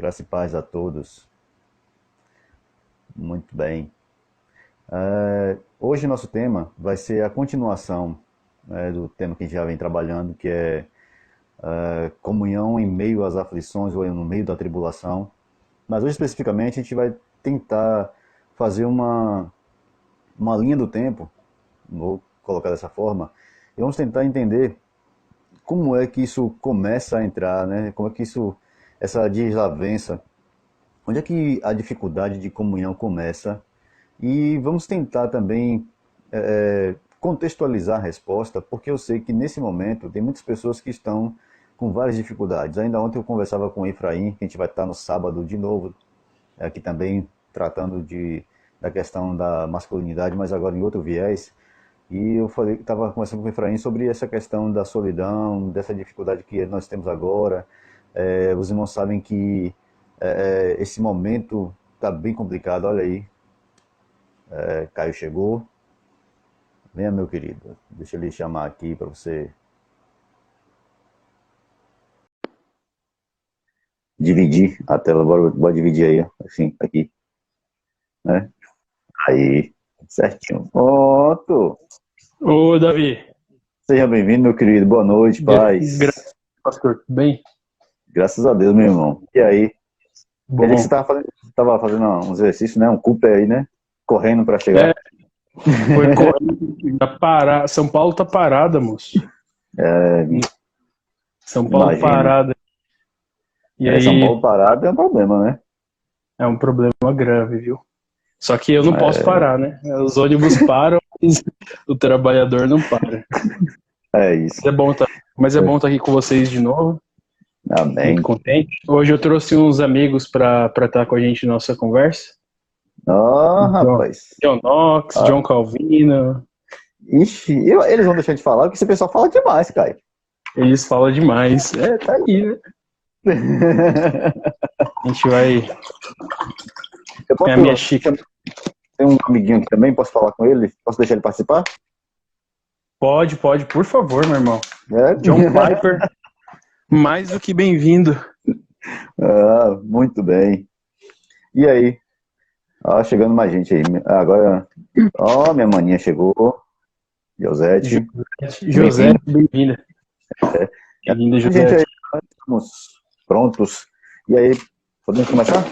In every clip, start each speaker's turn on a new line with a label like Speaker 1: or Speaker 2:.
Speaker 1: Graça e paz a todos. Muito bem. Hoje nosso tema vai ser a continuação, do tema que a gente já vem trabalhando, que é comunhão em meio às aflições ou no meio da tribulação. Mas hoje especificamente a gente vai tentar fazer uma linha do tempo, vou colocar dessa forma, e vamos tentar entender como é que isso começa a entrar, né? Como é que essa desavença, onde é que a dificuldade de comunhão começa? E vamos tentar também contextualizar a resposta, porque eu sei que nesse momento tem muitas pessoas que estão com várias dificuldades. Ainda ontem eu conversava com o Efraim, que a gente vai estar no sábado de novo, aqui também tratando da questão da masculinidade, mas agora em outro viés. E eu estava conversando com o Efraim sobre essa questão da solidão, dessa dificuldade que nós temos agora. Os irmãos sabem que esse momento está bem complicado. Olha aí, Caio chegou. Venha, meu querido. Deixa ele chamar aqui para você dividir a tela. Bora dividir aí, assim, aqui, né? Aí, certinho. Pronto.
Speaker 2: Ô, Davi.
Speaker 1: Seja bem-vindo, meu querido. Boa noite, paz.
Speaker 2: Graças, pastor. Tudo bem?
Speaker 1: Graças a Deus, meu irmão. E aí?
Speaker 2: Bom.
Speaker 1: Quer dizer que você estava fazendo um exercício, né? Um Cooper aí, né? Correndo para chegar.
Speaker 2: Foi correndo. São Paulo tá parada, moço. São Paulo
Speaker 1: Imagina.
Speaker 2: parada. E aí,
Speaker 1: São Paulo parado é um problema, né?
Speaker 2: é um problema grave, viu? Só que eu não posso parar, né? Os ônibus param, mas o trabalhador não para.
Speaker 1: É isso.
Speaker 2: Mas é bom estar aqui com vocês de novo.
Speaker 1: Amém.
Speaker 2: Muito contente. Hoje eu trouxe uns amigos para estar com a gente na nossa conversa.
Speaker 1: Rapaz.
Speaker 2: John Knox, John Calvino.
Speaker 1: Ixi, eles vão deixar de falar, porque esse pessoal fala demais, Caio.
Speaker 2: Eles falam demais. Tá aí, né? A gente vai...
Speaker 1: Eu posso,
Speaker 2: minha xícara.
Speaker 1: Tem um amiguinho aqui também, posso falar com ele? Posso deixar ele participar?
Speaker 2: Pode, por favor, meu irmão. John Piper, mais do que bem-vindo.
Speaker 1: Muito bem. E aí? Chegando mais gente aí. Agora, minha maninha chegou. Josete.
Speaker 2: José, bem-vinda. Bem-vinda, José.
Speaker 1: Gente, aí, estamos prontos. E aí, podemos começar?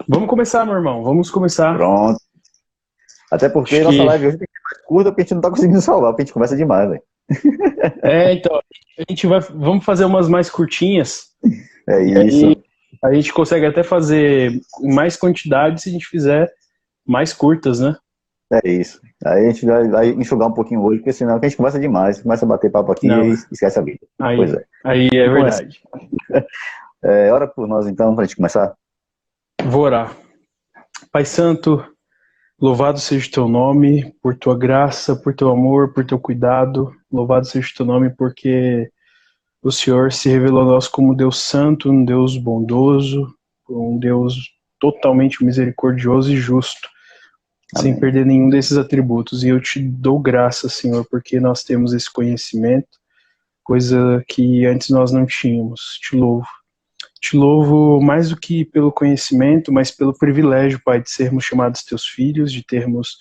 Speaker 2: Vamos começar, meu irmão. Vamos começar.
Speaker 1: Pronto. Até porque nossa live hoje tem que ser mais curta, porque a gente não tá conseguindo salvar, porque a gente conversa demais, velho.
Speaker 2: Então, vamos fazer umas mais curtinhas.
Speaker 1: É isso.
Speaker 2: Aí, a gente consegue até fazer mais quantidade se a gente fizer mais curtas, né?
Speaker 1: É isso. Aí a gente vai enxugar um pouquinho hoje, porque senão a gente conversa demais, começa a bater papo aqui e esquece a vida.
Speaker 2: Pois é. Aí é verdade.
Speaker 1: Ora por nós então, pra gente começar?
Speaker 2: Vou orar. Pai Santo, louvado seja o teu nome, por tua graça, por teu amor, por teu cuidado. Louvado seja o teu nome, porque o Senhor se revelou a nós como Deus santo, um Deus bondoso, um Deus totalmente misericordioso e justo, sem perder nenhum desses atributos. E eu te dou graça, Senhor, porque nós temos esse conhecimento, coisa que antes nós não tínhamos. Te louvo. Te louvo mais do que pelo conhecimento, mas pelo privilégio, Pai, de sermos chamados teus filhos, de termos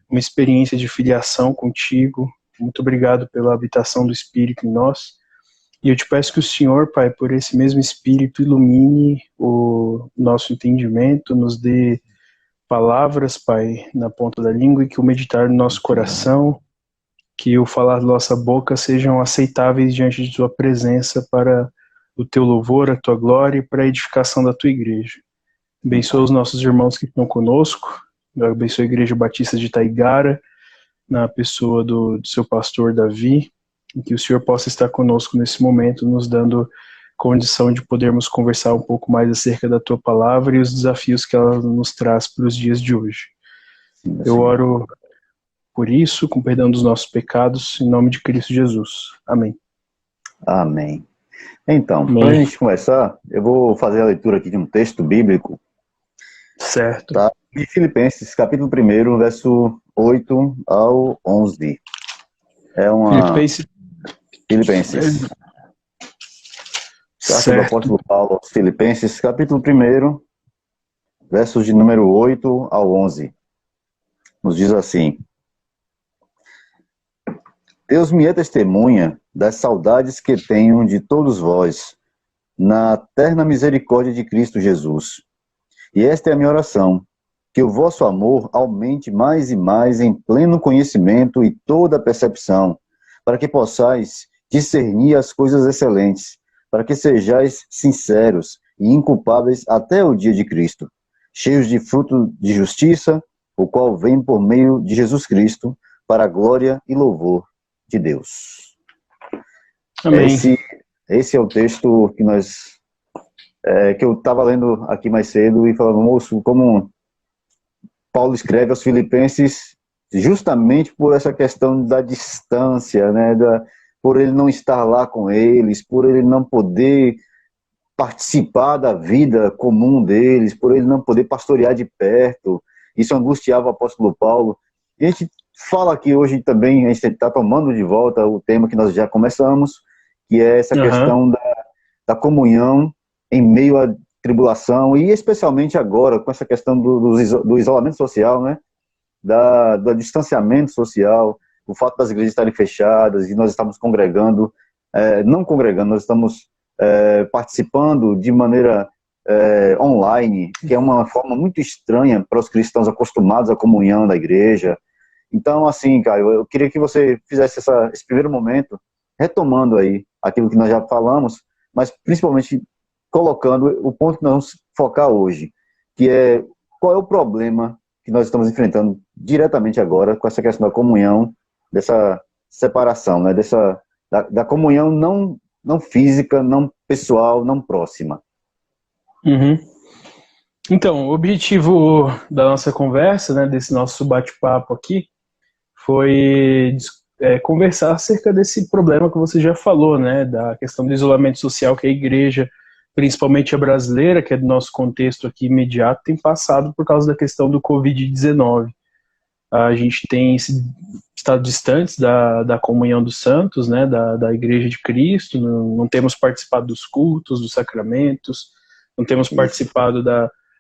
Speaker 2: uma experiência de filiação contigo. Muito obrigado pela habitação do Espírito em nós. E eu te peço que o Senhor, Pai, por esse mesmo Espírito, ilumine o nosso entendimento, nos dê palavras, Pai, na ponta da língua, e que o meditar do nosso coração, que o falar da nossa boca sejam aceitáveis diante de tua presença para o teu louvor, a tua glória e para a edificação da tua igreja. Abençoa os nossos irmãos que estão conosco, abençoa a Igreja Batista de Taigara, na pessoa do seu pastor Davi, e que o Senhor possa estar conosco nesse momento, nos dando condição de podermos conversar um pouco mais acerca da tua palavra e os desafios que ela nos traz para os dias de hoje. Eu oro por isso, com perdão dos nossos pecados, em nome de Cristo Jesus. Amém.
Speaker 1: Amém. Então, para a gente começar, eu vou fazer a leitura aqui de um texto bíblico.
Speaker 2: Certo.
Speaker 1: Tá? Em Filipenses, capítulo 1, verso 8 ao 11. É uma... Filipenses. Carta do
Speaker 2: Certo.
Speaker 1: apóstolo Paulo aos Filipenses, capítulo 1, versos de número 8 ao 11. Nos diz assim: Deus me é testemunha das saudades que tenho de todos vós, na terna misericórdia de Cristo Jesus. E esta é a minha oração, que o vosso amor aumente mais e mais em pleno conhecimento e toda percepção, para que possais discernir as coisas excelentes, para que sejais sinceros e inculpáveis até o dia de Cristo, cheios de fruto de justiça, o qual vem por meio de Jesus Cristo, para a glória e louvor de Deus.
Speaker 2: Amém.
Speaker 1: Esse é o texto que eu estava lendo aqui mais cedo e falando, moço, como Paulo escreve aos Filipenses justamente por essa questão da distância, né, por ele não estar lá com eles, por ele não poder participar da vida comum deles, por ele não poder pastorear de perto. Isso angustiava o apóstolo Paulo. E a gente fala aqui hoje também, a gente está tomando de volta o tema que nós já começamos, que é essa questão da comunhão em meio à tribulação, e especialmente agora, com essa questão do isolamento social, né? Do distanciamento social, o fato das igrejas estarem fechadas, e nós estamos congregando, não congregando, nós estamos participando de maneira online, que é uma forma muito estranha para os cristãos acostumados à comunhão da igreja. Então, assim, Caio, eu queria que você fizesse esse primeiro momento, retomando aí aquilo que nós já falamos, mas principalmente colocando o ponto que nós vamos focar hoje, que é qual é o problema que nós estamos enfrentando diretamente agora com essa questão da comunhão, dessa separação, né, da comunhão não física, não pessoal, não próxima.
Speaker 2: Uhum. Então, o objetivo da nossa conversa, né, desse nosso bate-papo aqui, foi conversar acerca desse problema que você já falou, né, da questão do isolamento social que a igreja, principalmente a brasileira, que é do nosso contexto aqui imediato, tem passado por causa da questão do Covid-19. A gente tem estado distantes da comunhão dos santos, né, da Igreja de Cristo, não temos participado dos cultos, dos sacramentos, não temos participado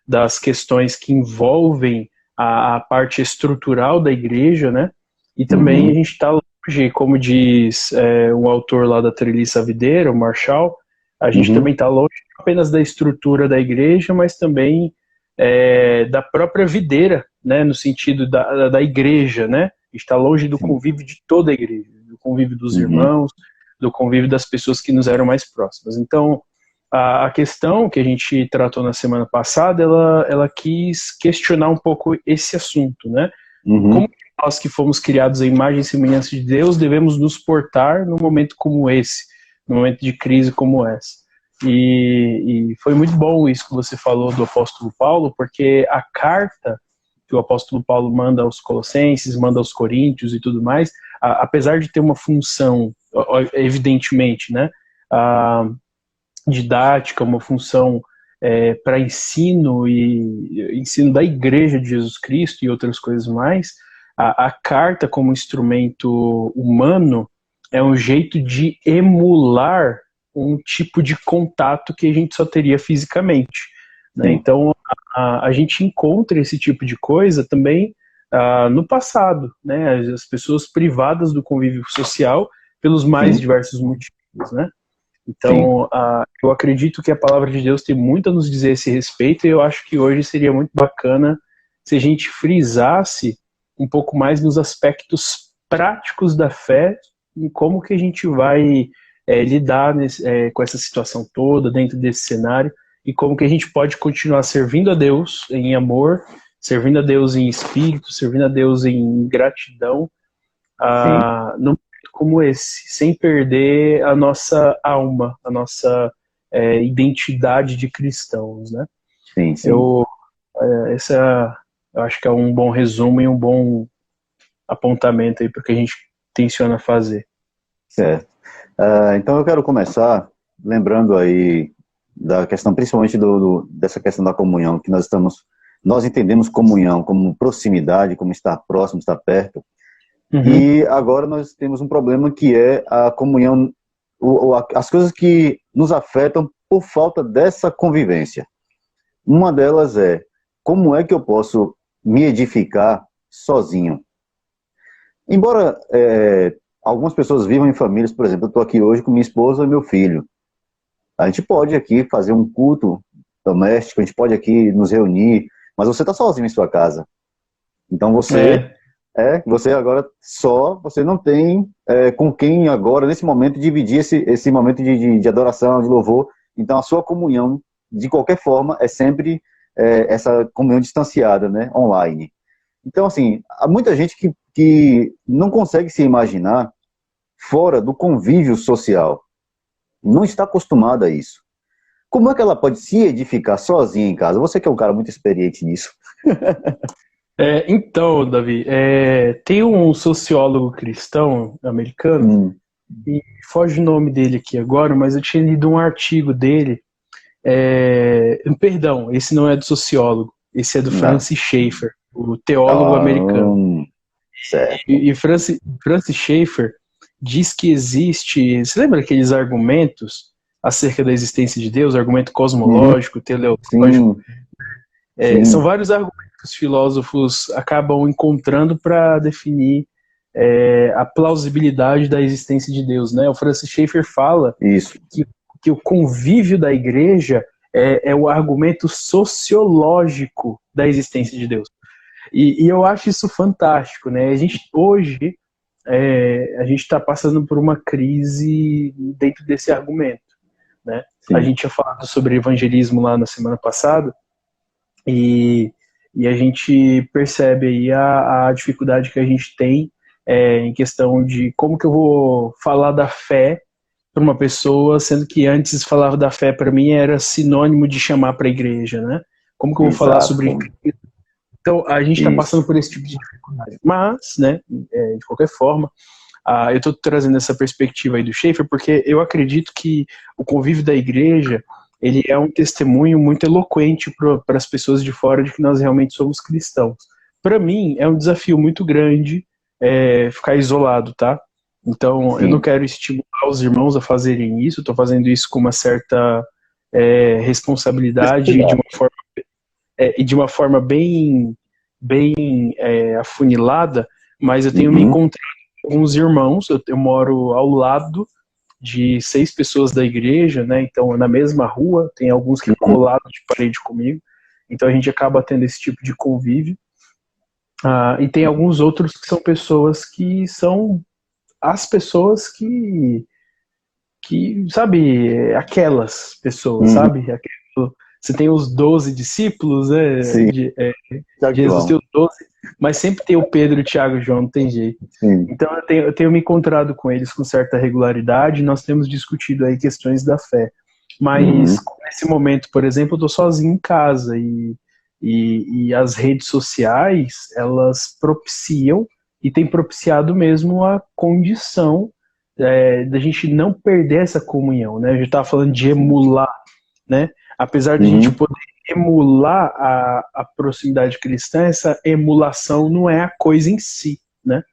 Speaker 2: das questões que envolvem a parte estrutural da igreja, né, e também a gente está longe, como diz um autor lá da Treliça Videira, o Marshall, a gente também está longe não apenas da estrutura da igreja, mas também da própria videira, né, no sentido da igreja, né, está longe do convívio de toda a igreja, do convívio dos irmãos, do convívio das pessoas que nos eram mais próximas. Então, a questão que a gente tratou na semana passada, ela quis questionar um pouco esse assunto, né? Como nós que fomos criados à imagem e semelhança de Deus devemos nos portar num momento como esse, num momento de crise como essa. E foi muito bom isso que você falou do apóstolo Paulo, porque a carta que o apóstolo Paulo manda aos Colossenses, manda aos Coríntios e tudo mais, apesar de ter uma função, evidentemente, né, didática, uma função para ensino e ensino da Igreja de Jesus Cristo e outras coisas mais, a carta como instrumento humano é um jeito de emular um tipo de contato que a gente só teria fisicamente, né? Então a gente encontra esse tipo de coisa também no passado, né? As pessoas privadas do convívio social pelos mais diversos motivos, né? Então, eu acredito que a palavra de Deus tem muito a nos dizer a esse respeito, e eu acho que hoje seria muito bacana se a gente frisasse um pouco mais nos aspectos práticos da fé, em como que a gente vai lidar com essa situação toda, dentro desse cenário, e como que a gente pode continuar servindo a Deus em amor, servindo a Deus em espírito, servindo a Deus em gratidão, num momento como esse, sem perder a nossa alma, a nossa identidade de cristãos, né?
Speaker 1: Sim, sim.
Speaker 2: Eu acho que é um bom resumo e um bom apontamento aí para o que a gente tenciona fazer.
Speaker 1: Certo. Então eu quero começar lembrando aí da questão, principalmente dessa questão da comunhão, que nós entendemos comunhão como proximidade, como estar próximo, estar perto. E agora nós temos um problema que é a comunhão, as coisas que nos afetam por falta dessa convivência. Uma delas é, como é que eu posso me edificar sozinho? Embora algumas pessoas vivam em famílias, por exemplo, eu estou aqui hoje com minha esposa e meu filho. A gente pode aqui fazer um culto doméstico, a gente pode aqui nos reunir, mas você está sozinho em sua casa. Então você agora você não tem com quem agora, nesse momento, dividir esse momento de adoração, de louvor. Então a sua comunhão, de qualquer forma, é sempre essa comunhão distanciada, né, online. Então, assim, há muita gente que não consegue se imaginar fora do convívio social. Não está acostumada a isso. Como é que ela pode se edificar sozinha em casa? Você que é um cara muito experiente nisso.
Speaker 2: Então, Davi, tem um sociólogo cristão americano, e foge o nome dele aqui agora, mas eu tinha lido um artigo dele. Perdão, esse não é do sociólogo, esse é do Francis Schaeffer, o teólogo americano.
Speaker 1: Certo.
Speaker 2: E Francis Schaeffer diz que existe. Você lembra aqueles argumentos acerca da existência de Deus, argumento cosmológico, teleológico? São vários argumentos que os filósofos acabam encontrando para definir a plausibilidade da existência de Deus, né? O Francis Schaeffer fala que o convívio da igreja é o argumento sociológico da existência de Deus. E eu acho isso fantástico, né? Hoje a gente está passando por uma crise dentro desse argumento, né? A gente tinha falado sobre evangelismo lá na semana passada, e a gente percebe aí a dificuldade que a gente tem em questão de como que eu vou falar da fé para uma pessoa, sendo que antes falar da fé para mim era sinônimo de chamar para a igreja, né? Como que eu vou falar sobre Cristo? Então, a gente está passando por esse tipo de dificuldade. Mas, né, de qualquer forma, eu estou trazendo essa perspectiva aí do Schaeffer porque eu acredito que o convívio da igreja, ele é um testemunho muito eloquente para as pessoas de fora de que nós realmente somos cristãos. Para mim, é um desafio muito grande ficar isolado, tá? Então, eu não quero estimular os irmãos a fazerem isso, estou fazendo isso com uma certa responsabilidade e de uma forma bem afunilada, mas eu tenho me encontrado com alguns irmãos, eu moro ao lado de 6 pessoas da igreja, né? Então, na mesma rua, tem alguns que colados de parede comigo, então a gente acaba tendo esse tipo de convívio. E tem alguns outros que são pessoas que são as pessoas que sabe, aquelas pessoas, sabe? Você tem os 12 discípulos, né? Jesus tem os 12, mas sempre tem o Pedro, o Tiago e o João, não tem jeito. Então eu tenho me encontrado com eles com certa regularidade, nós temos discutido aí questões da fé. Mas nesse momento, por exemplo, eu estou sozinho em casa e as redes sociais, elas propiciam e têm propiciado mesmo a condição da gente não perder essa comunhão, né? A gente estava falando de emular, né? Apesar de a gente poder emular a proximidade cristã, essa emulação não é a coisa em si, né?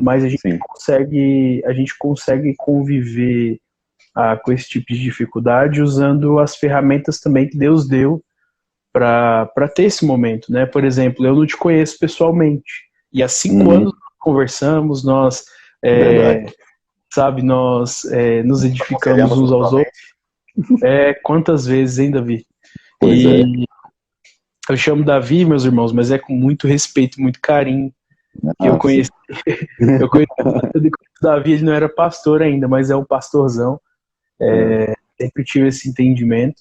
Speaker 2: Mas a gente consegue conviver com esse tipo de dificuldade usando as ferramentas também que Deus deu para ter esse momento, né? Por exemplo, eu não te conheço pessoalmente, e há 5 anos nós conversamos, nós nós nos edificamos uns aos outros. Quantas vezes, hein, Davi? Eu chamo Davi, meus irmãos, mas é com muito respeito, muito carinho. Eu conheci o Davi, ele não era pastor ainda, mas é um pastorzão. Sempre tive esse entendimento.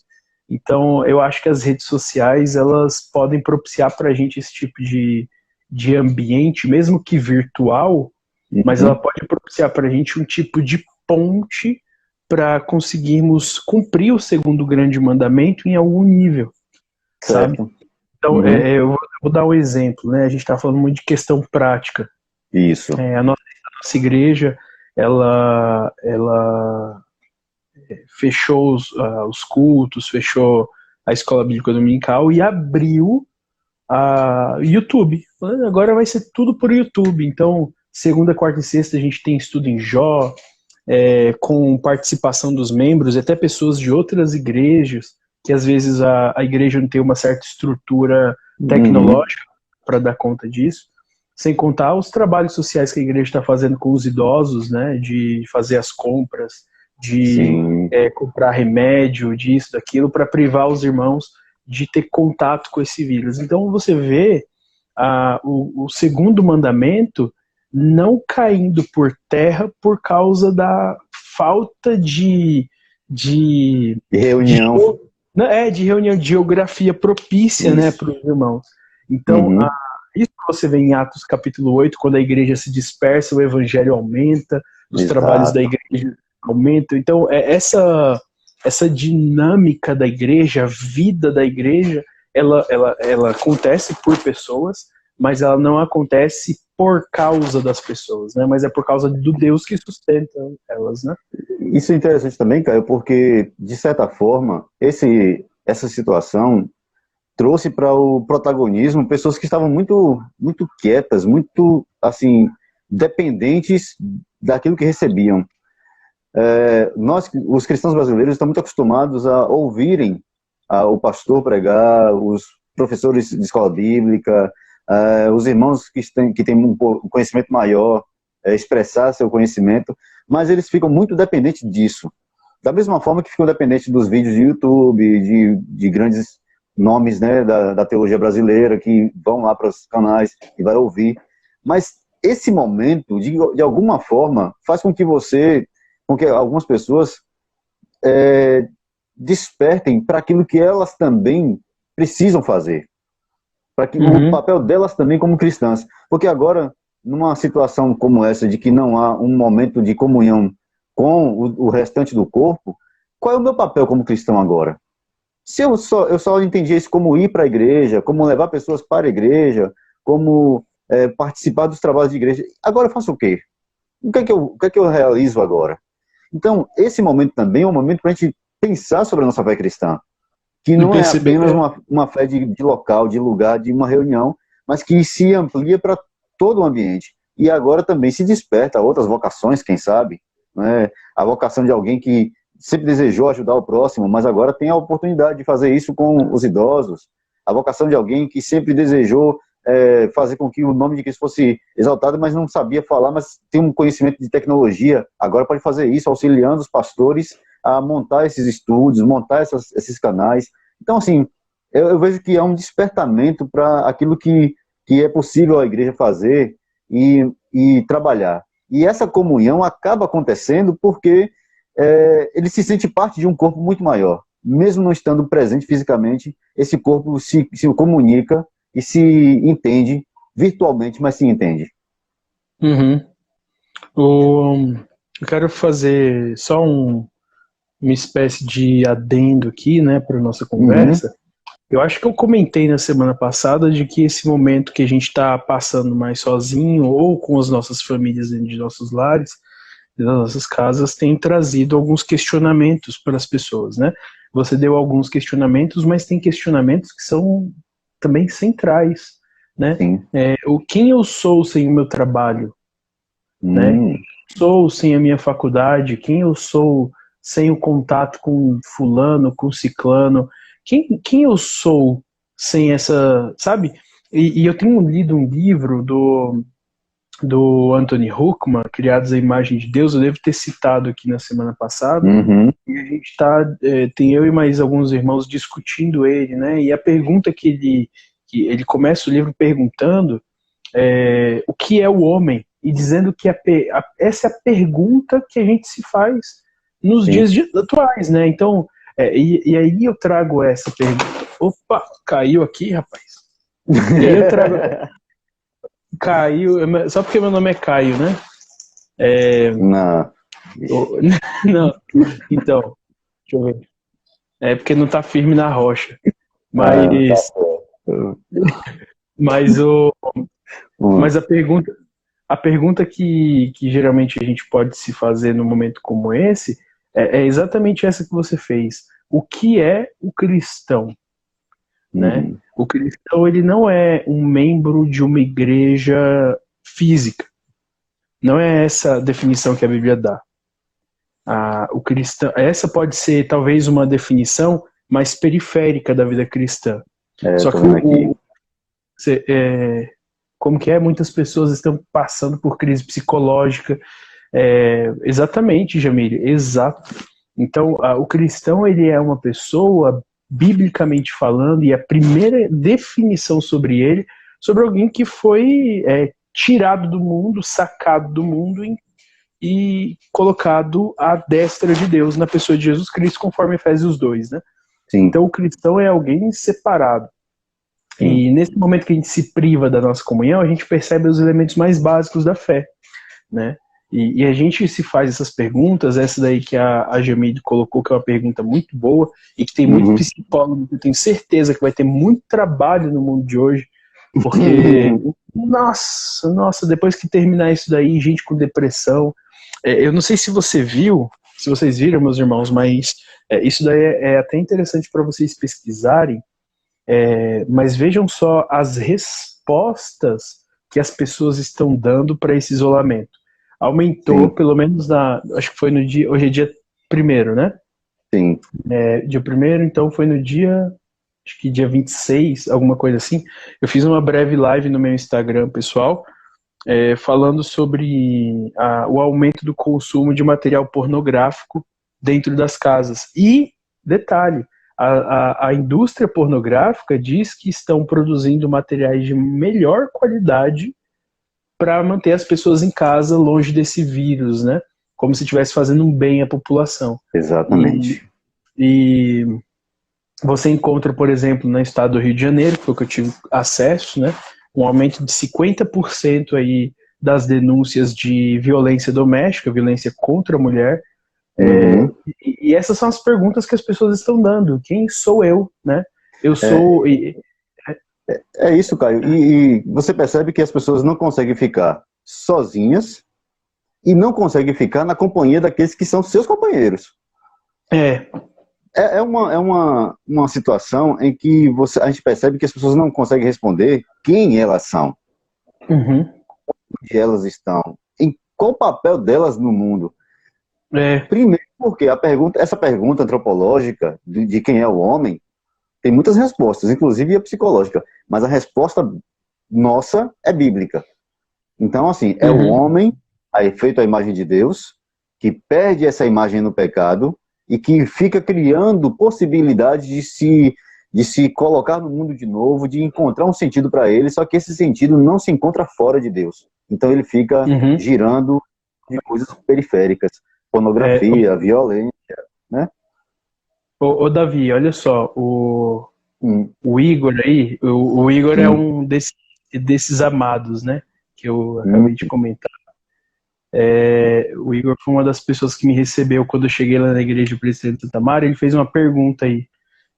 Speaker 2: Então, eu acho que as redes sociais, elas podem propiciar para a gente esse tipo de ambiente, mesmo que virtual, mas ela pode propiciar para a gente um tipo de ponte para conseguirmos cumprir o segundo grande mandamento em algum nível, sabe? Então, eu vou dar um exemplo, né? A gente está falando muito de questão prática.
Speaker 1: Isso.
Speaker 2: A nossa igreja, ela fechou os cultos, fechou a escola bíblica dominical e abriu a YouTube. Agora vai ser tudo por YouTube. Então, segunda, quarta e sexta a gente tem estudo em Jó, com participação dos membros, até pessoas de outras igrejas, que às vezes a igreja não tem uma certa estrutura tecnológica para dar conta disso, sem contar os trabalhos sociais que a igreja está fazendo com os idosos, né, de fazer as compras, de comprar remédio, disso, daquilo, para privar os irmãos de ter contato com esse vírus. Então você vê o segundo mandamento não caindo por terra por causa da falta de
Speaker 1: reunião.
Speaker 2: De reunião, de geografia propícia, né, para os irmãos. Então, isso você vê em Atos capítulo 8, quando a igreja se dispersa, o evangelho aumenta, os trabalhos da igreja aumentam. Então, essa dinâmica da igreja, a vida da igreja, ela acontece por pessoas, mas ela não acontece por causa das pessoas, né? Mas é por causa do Deus que sustenta elas, né?
Speaker 1: Isso é interessante também, Caio, porque, de certa forma, essa situação trouxe para o protagonismo pessoas que estavam muito, muito quietas, muito, assim, dependentes daquilo que recebiam. Nós, os cristãos brasileiros, estamos muito acostumados a ouvirem o pastor pregar, os professores de escola bíblica, os irmãos que têm um conhecimento maior, expressar seu conhecimento, mas eles ficam muito dependentes disso. Da mesma forma que ficam dependentes dos vídeos de YouTube, de grandes nomes, né, da teologia brasileira, que vão lá para os canais e vai ouvir. Mas esse momento, de alguma forma, faz com que algumas pessoas despertem para aquilo que elas também precisam fazer, para que o papel delas também como cristãs. Porque agora, numa situação como essa, de que não há um momento de comunhão com o restante do corpo, qual é o meu papel como cristão agora? Se eu só entendi isso como ir para a igreja, como levar pessoas para a igreja, como participar dos trabalhos de igreja, agora eu faço o quê? O que é que eu realizo agora? Então, esse momento também é um momento para a gente pensar sobre a nossa fé cristã, que não é apenas uma fé de local, de lugar, de uma reunião, mas que se amplia para todo o ambiente. E agora também se desperta outras vocações, quem sabe, né? A vocação de alguém que sempre desejou ajudar o próximo, mas agora tem a oportunidade de fazer isso com os idosos. A vocação de alguém que sempre desejou fazer com que o nome de Cristo fosse exaltado, mas não sabia falar, mas tem um conhecimento de tecnologia, agora pode fazer isso, auxiliando os pastores a montar esses estúdios, montar esses canais. Então, assim, eu vejo que há um despertamento para aquilo que é possível a igreja fazer e trabalhar. E essa comunhão acaba acontecendo porque ele se sente parte de um corpo muito maior. Mesmo não estando presente fisicamente, esse corpo se comunica e se entende virtualmente, mas se entende.
Speaker 2: Eu quero fazer só uma espécie de adendo aqui, né, para nossa conversa. Eu acho que eu comentei na semana passada de que esse momento que a gente está passando mais sozinho ou com as nossas famílias dentro de nossos lares, das nossas casas, tem trazido alguns questionamentos para as pessoas, né? Você deu alguns questionamentos, mas tem questionamentos que são também centrais, né? Quem eu sou sem o meu trabalho, né? Quem eu sou sem a minha faculdade, quem eu sou sem o contato com fulano, com ciclano, quem eu sou sem essa, sabe? E eu tenho lido um livro do Anthony Huckman, Criados à Imagem de Deus, eu devo ter citado aqui na semana passada, e a gente tem eu e mais alguns irmãos discutindo ele, né? E a pergunta que ele começa o livro perguntando o que é o homem, e dizendo que essa é a pergunta que a gente se faz nos dias atuais, né? Então, e aí eu trago essa pergunta. Opa, caiu aqui, rapaz. E aí eu trago... Caiu, só porque meu nome é Caio, né?
Speaker 1: Não.
Speaker 2: Não, então, deixa eu ver. É porque não tá firme na rocha. Mas, mas a pergunta que geralmente a gente pode se fazer num momento como esse é exatamente essa que você fez. O que é o cristão? Né? O cristão, ele não é um membro de uma igreja física. Não é essa a definição que a Bíblia dá. O cristão, essa pode ser talvez uma definição mais periférica da vida cristã. Só
Speaker 1: Tô
Speaker 2: que
Speaker 1: vendo aqui.
Speaker 2: como que é? Muitas pessoas estão passando por crise psicológica. Exatamente, Jamile, exato. Então, o cristão, ele é uma pessoa, biblicamente falando, e a primeira definição sobre ele, sobre alguém que foi tirado do mundo, sacado do mundo e colocado à destra de Deus na pessoa de Jesus Cristo, conforme Efésios 2, né?
Speaker 1: Sim,
Speaker 2: Então, o cristão é alguém separado.
Speaker 1: sim.
Speaker 2: E nesse momento que a gente se priva da nossa comunhão, a gente percebe os elementos mais básicos da fé, né? E a gente se faz essas perguntas, essa daí que a Jamile colocou, que é uma pergunta muito boa, e que tem muito
Speaker 1: Uhum.
Speaker 2: psicólogo, eu tenho certeza que vai ter muito trabalho no mundo de hoje, porque, nossa, depois que terminar isso daí, gente com depressão, eu não sei se você viu, se vocês viram, meus irmãos, mas isso daí é até interessante para vocês pesquisarem, mas vejam só as respostas que as pessoas estão dando para esse isolamento. Aumentou,
Speaker 1: Sim,
Speaker 2: pelo menos acho que foi no dia, hoje é dia 1º, né?
Speaker 1: sim.
Speaker 2: Dia 1º, então foi no dia, acho que dia 26, alguma coisa assim. Eu fiz uma breve live no meu Instagram, pessoal, falando sobre o aumento do consumo de material pornográfico dentro das casas. E, detalhe, a indústria pornográfica diz que estão produzindo materiais de melhor qualidade para manter as pessoas em casa longe desse vírus, né? Como se estivesse fazendo um bem à população. E,
Speaker 1: Exatamente.
Speaker 2: e você encontra, por exemplo, no estado do Rio de Janeiro, que foi o que eu tive acesso, né? Um aumento de 50% aí das denúncias de violência doméstica, violência contra a mulher.
Speaker 1: Uhum.
Speaker 2: E essas são as perguntas que as pessoas estão dando. Quem sou eu, né? Eu
Speaker 1: É,
Speaker 2: sou...
Speaker 1: é isso, Caio. E você percebe que as pessoas não conseguem ficar sozinhas e não conseguem ficar na companhia daqueles que são seus companheiros.
Speaker 2: É.
Speaker 1: É uma situação em que a gente percebe que as pessoas não conseguem responder quem elas são,
Speaker 2: Uhum.
Speaker 1: onde elas estão, em qual o papel delas no mundo.
Speaker 2: É.
Speaker 1: Primeiro, porque essa pergunta antropológica de quem é o homem tem muitas respostas, inclusive a psicológica, mas a resposta nossa é bíblica. Então, assim, é o
Speaker 2: Uhum.
Speaker 1: homem, aí feito à imagem de Deus, que perde essa imagem no pecado e que fica criando possibilidade de se colocar no mundo de novo, de encontrar um sentido para ele, só que esse sentido não se encontra fora de Deus. Então ele fica
Speaker 2: Uhum.
Speaker 1: girando de coisas periféricas,
Speaker 2: É,
Speaker 1: pornografia, violência, né?
Speaker 2: ô, Davi, olha só,
Speaker 1: Hum,
Speaker 2: o Igor aí, o Igor é
Speaker 1: sim.
Speaker 2: um desses amados, né? Que eu
Speaker 1: Hum,
Speaker 2: acabei de comentar. O Igor foi uma das pessoas que me recebeu quando eu cheguei lá na igreja do Presidente Santa Mara. Ele fez uma pergunta aí.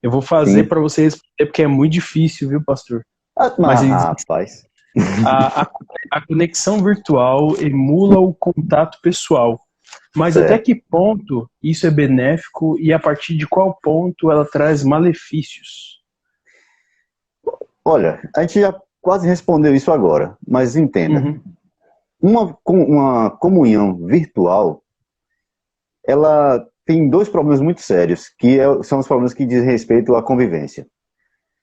Speaker 2: Eu vou fazer
Speaker 1: sim.
Speaker 2: para você responder, porque é muito difícil, viu, pastor? Mas
Speaker 1: Mas,
Speaker 2: ele diz:
Speaker 1: rapaz.
Speaker 2: a, a, a conexão virtual emula o contato pessoal. Mas até
Speaker 1: Certo.
Speaker 2: que ponto isso é benéfico e a partir de qual ponto ela traz malefícios?
Speaker 1: Olha, a gente já quase respondeu isso agora, mas entenda.
Speaker 2: Uhum.
Speaker 1: Uma comunhão virtual, ela tem dois problemas muito sérios, que são os problemas que dizem respeito à convivência.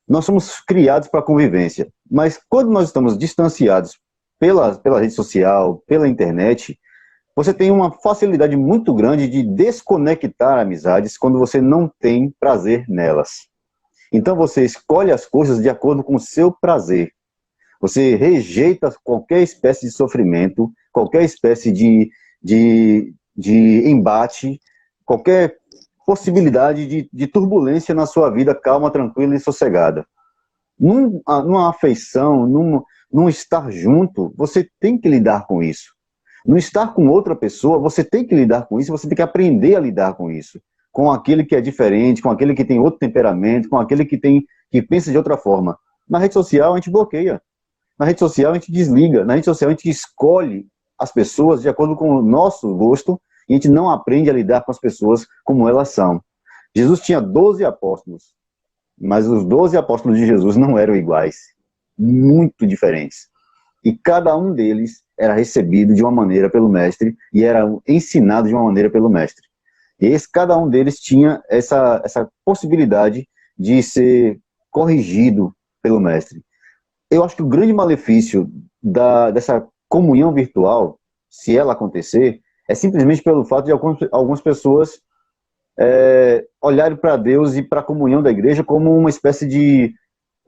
Speaker 1: Nós somos criados para a convivência, mas quando nós estamos distanciados pela rede social, pela internet, você tem uma facilidade muito grande de desconectar amizades quando você não tem prazer nelas. Então você escolhe as coisas de acordo com o seu prazer. Você rejeita qualquer espécie de sofrimento, qualquer espécie de embate, qualquer possibilidade de turbulência na sua vida calma, tranquila e sossegada. Numa afeição, num estar junto, você tem que lidar com isso. No estar com outra pessoa, você tem que lidar com isso, você tem que aprender a lidar com isso. Com aquele que é diferente, com aquele que tem outro temperamento, com aquele que pensa de outra forma. Na rede social, a gente bloqueia. Na rede social, a gente desliga. Na rede social, a gente escolhe as pessoas de acordo com o nosso gosto e a gente não aprende a lidar com as pessoas como elas são. Jesus tinha 12 apóstolos, mas os 12 apóstolos de Jesus não eram iguais. Muito diferentes. E cada um deles era recebido de uma maneira pelo mestre e era ensinado de uma maneira pelo mestre. Cada um deles tinha essa possibilidade de ser corrigido pelo mestre. Eu acho que o grande malefício dessa comunhão virtual, se ela acontecer, é simplesmente pelo fato de algumas pessoas olharem para Deus e para a comunhão da igreja como uma espécie de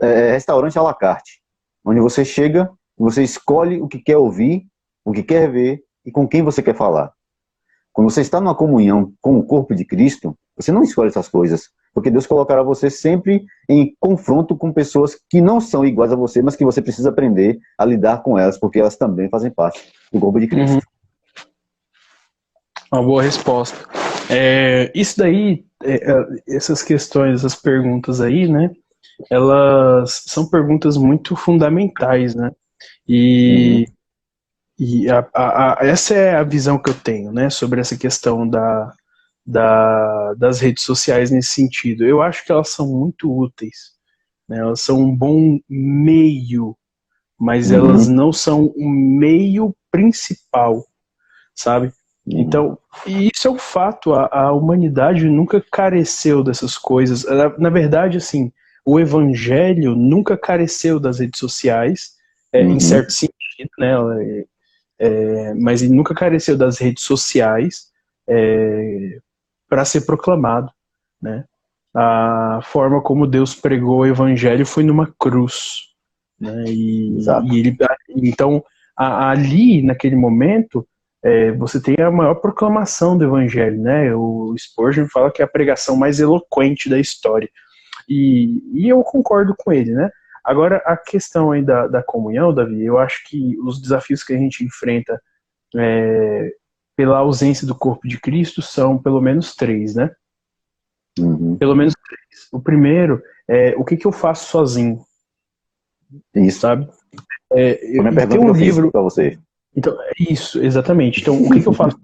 Speaker 1: restaurante à la carte, onde você chega, você escolhe o que quer ouvir, o que quer ver e com quem você quer falar. Quando você está numa comunhão com o corpo de Cristo, você não escolhe essas coisas, porque Deus colocará você sempre em confronto com pessoas que não são iguais a você, mas que você precisa aprender a lidar com elas, porque elas também fazem parte do corpo de Cristo.
Speaker 2: Uma boa resposta. Isso daí, essas questões, essas perguntas aí, né, elas são perguntas muito fundamentais, né, e essa é a visão que eu tenho, né, sobre essa questão das redes sociais nesse sentido. Eu acho que elas são muito úteis, né, elas são um bom meio, mas elas não são um meio principal, sabe? Então, e isso é um fato, a humanidade nunca careceu dessas coisas. Na verdade, assim, o evangelho nunca careceu das redes sociais, em certo sentido, né? Mas ele nunca careceu das redes sociais para ser proclamado, né? A forma como Deus pregou o evangelho foi numa cruz, né? Então, ali, naquele momento, você tem a maior proclamação do evangelho, né? O Spurgeon fala que é a pregação mais eloquente da história. E eu concordo com ele, né? Agora, a questão aí da comunhão, Davi, eu acho que os desafios que a gente enfrenta pela ausência do corpo de Cristo são pelo menos 3, né? Pelo menos 3. O primeiro é o que eu faço sozinho.
Speaker 1: Isso.
Speaker 2: Sabe?
Speaker 1: Tem um livro para você.
Speaker 2: Então, isso, exatamente. Então, o que eu faço?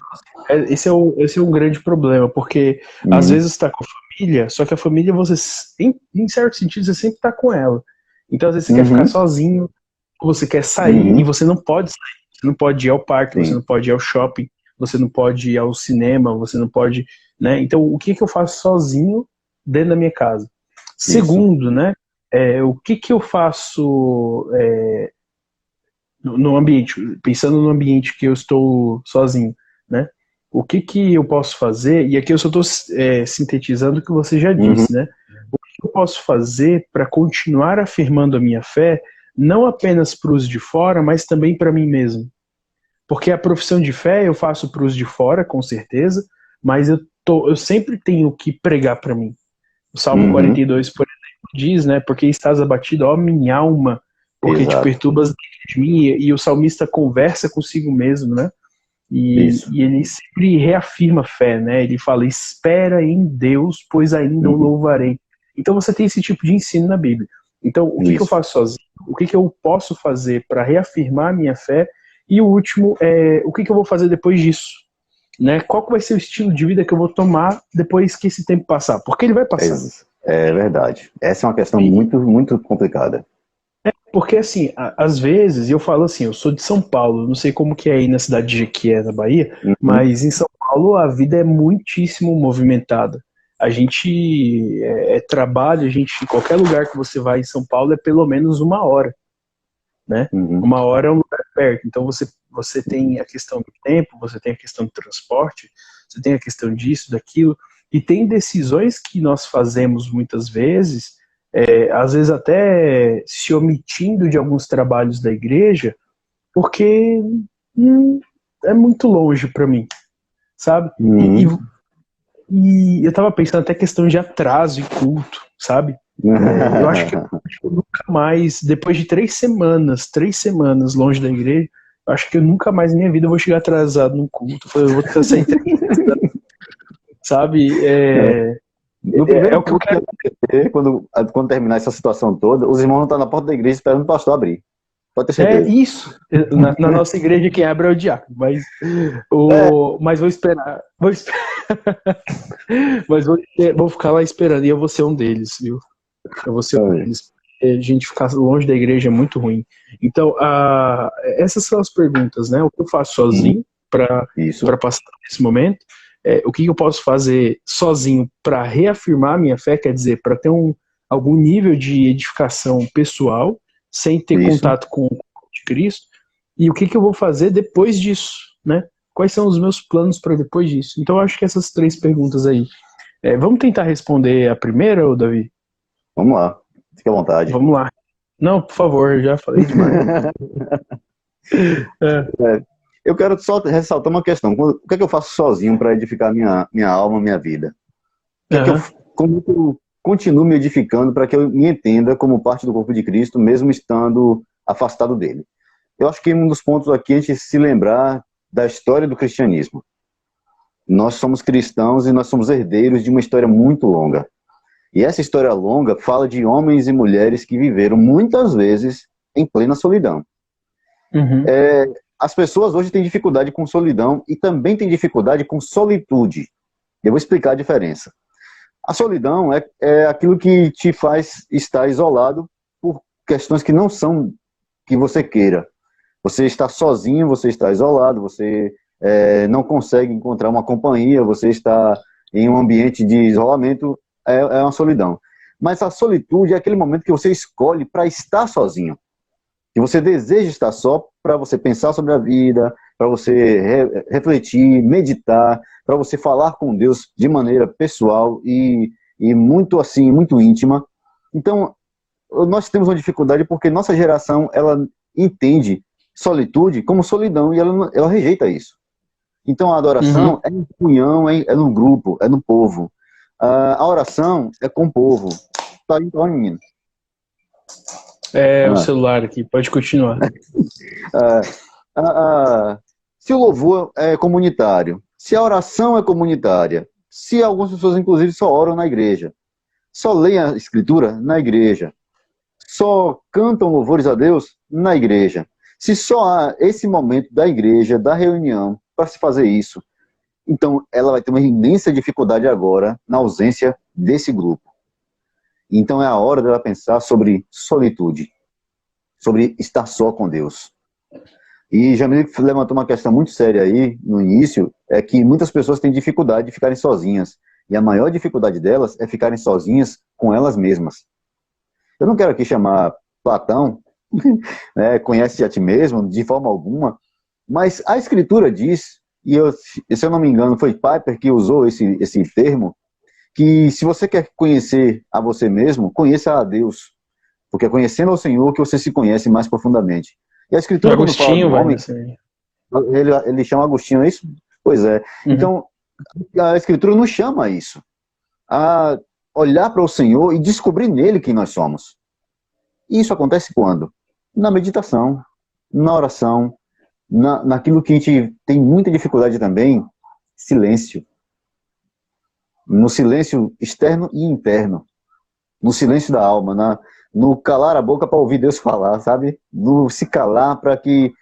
Speaker 2: Esse é um grande problema, porque às vezes você está com a família, só que a família, você, em certo sentido, você sempre está com ela. Então, às vezes você quer ficar sozinho, ou você quer sair, e você não pode sair. Você não pode ir ao parque, você não pode ir ao shopping, você não pode ir ao cinema, você não pode, né? Então, o que eu faço sozinho dentro da minha casa? Segundo, né? O que eu faço no ambiente, pensando no ambiente que eu estou sozinho, né? O que eu posso fazer, e aqui eu só estou sintetizando o que você já disse, né? O que eu posso fazer para continuar afirmando a minha fé, não apenas para os de fora, mas também para mim mesmo. Porque a profissão de fé eu faço para os de fora, com certeza, mas eu sempre tenho que pregar para mim. O Salmo 42, por exemplo, diz, né? Porque estás abatido, ó minha alma, porque te perturbas de mim, e o salmista conversa consigo mesmo, né? E ele sempre reafirma a fé, né? Ele fala, espera em Deus, pois ainda o louvarei. Então você tem esse tipo de ensino na Bíblia. Então, o que eu faço sozinho? O que eu posso fazer para reafirmar a minha fé? E o último é o que eu vou fazer depois disso? Né? Qual que vai ser o estilo de vida que eu vou tomar depois que esse tempo passar? Porque ele vai passar.
Speaker 1: É verdade. Essa é uma questão muito, muito complicada.
Speaker 2: Porque assim, às vezes, eu falo assim, eu sou de São Paulo, não sei como que é aí na cidade de Jequié, na Bahia, mas em São Paulo a vida é muitíssimo movimentada. A gente trabalha, em qualquer lugar que você vai em São Paulo é pelo menos 1 hora, né? 1 hora é um lugar perto, então você tem a questão do tempo, você tem a questão do transporte, você tem a questão disso, daquilo, e tem decisões que nós fazemos muitas vezes, às vezes até se omitindo de alguns trabalhos da igreja, porque é muito longe para mim, sabe? E eu tava pensando até questão de atraso e culto, sabe? Eu acho que eu nunca mais, depois de 3 semanas longe da igreja, eu acho que eu nunca mais na minha vida vou chegar atrasado num culto. Eu vou ter sair sabe?
Speaker 1: No primeiro culto que acontecer, quando terminar essa situação toda, os irmãos vão estar na porta da igreja esperando o pastor abrir. Pode ter certeza.
Speaker 2: Isso. Na nossa igreja quem abre é o diácono, mas vou esperar. Mas vou ficar lá esperando e eu vou ser um deles, viu? Eu vou ser um deles. A gente ficar longe da igreja é muito ruim. Então, essas são as perguntas, né? O que eu faço sozinho para passar nesse momento? o que eu posso fazer sozinho para reafirmar a minha fé, quer dizer, para ter algum nível de edificação pessoal, sem ter
Speaker 1: Isso.
Speaker 2: contato com o corpo de Cristo, e o que eu vou fazer depois disso, né? Quais são os meus planos para depois disso? Então, eu acho que essas 3 perguntas aí. Vamos tentar responder a primeira, ô Davi?
Speaker 1: Vamos lá, fique à vontade.
Speaker 2: Vamos lá. Não, por favor, eu já falei demais.
Speaker 1: Eu quero só ressaltar uma questão. O que é que eu faço sozinho para edificar minha alma, minha vida? Como eu continuo me edificando para que eu me entenda como parte do corpo de Cristo, mesmo estando afastado dele? Eu acho que um dos pontos aqui é a gente se lembrar da história do cristianismo. Nós somos cristãos e nós somos herdeiros de uma história muito longa. E essa história longa fala de homens e mulheres que viveram muitas vezes em plena solidão.
Speaker 2: Uhum.
Speaker 1: As pessoas hoje têm dificuldade com solidão e também têm dificuldade com solitude. Eu vou explicar a diferença. A solidão é aquilo que te faz estar isolado por questões que não são que você queira. Você está sozinho, você está isolado, você não consegue encontrar uma companhia, você está em um ambiente de isolamento, é uma solidão. Mas a solitude é aquele momento que você escolhe para estar sozinho. Que você deseja estar só para você pensar sobre a vida, para você refletir, meditar, para você falar com Deus de maneira pessoal e muito assim, muito íntima. Então, nós temos uma dificuldade porque nossa geração, ela entende solitude como solidão e ela rejeita isso. Então, a adoração é em comunhão, é no grupo, é no povo. A oração é com o povo. Tá, então, menino.
Speaker 2: O celular aqui, pode continuar.
Speaker 1: Se o louvor é comunitário, se a oração é comunitária, se algumas pessoas, inclusive, só oram na igreja, só leem a escritura na igreja, só cantam louvores a Deus na igreja, se só há esse momento da igreja, da reunião, para se fazer isso, então ela vai ter uma imensa dificuldade agora na ausência desse grupo. Então é a hora dela pensar sobre solitude, sobre estar só com Deus. E Jamil levantou uma questão muito séria aí, no início, é que muitas pessoas têm dificuldade de ficarem sozinhas. E a maior dificuldade delas é ficarem sozinhas com elas mesmas. Eu não quero aqui chamar Platão, né, conhece a ti mesmo, de forma alguma, mas a Escritura diz, e se eu não me engano foi Piper que usou esse termo, que se você quer conhecer a você mesmo, conheça a Deus. Porque é conhecendo ao Senhor que você se conhece mais profundamente. E a Escritura,
Speaker 2: Agostinho,
Speaker 1: quando fala do homem, ele chama Agostinho, é isso? Pois é. Uhum. Então, a Escritura nos chama a isso. A olhar para o Senhor e descobrir nele quem nós somos. E isso acontece quando? Na meditação, na oração, naquilo que a gente tem muita dificuldade também, silêncio. No silêncio externo e interno. No silêncio da alma, no calar a boca para ouvir Deus falar, sabe? No se calar para que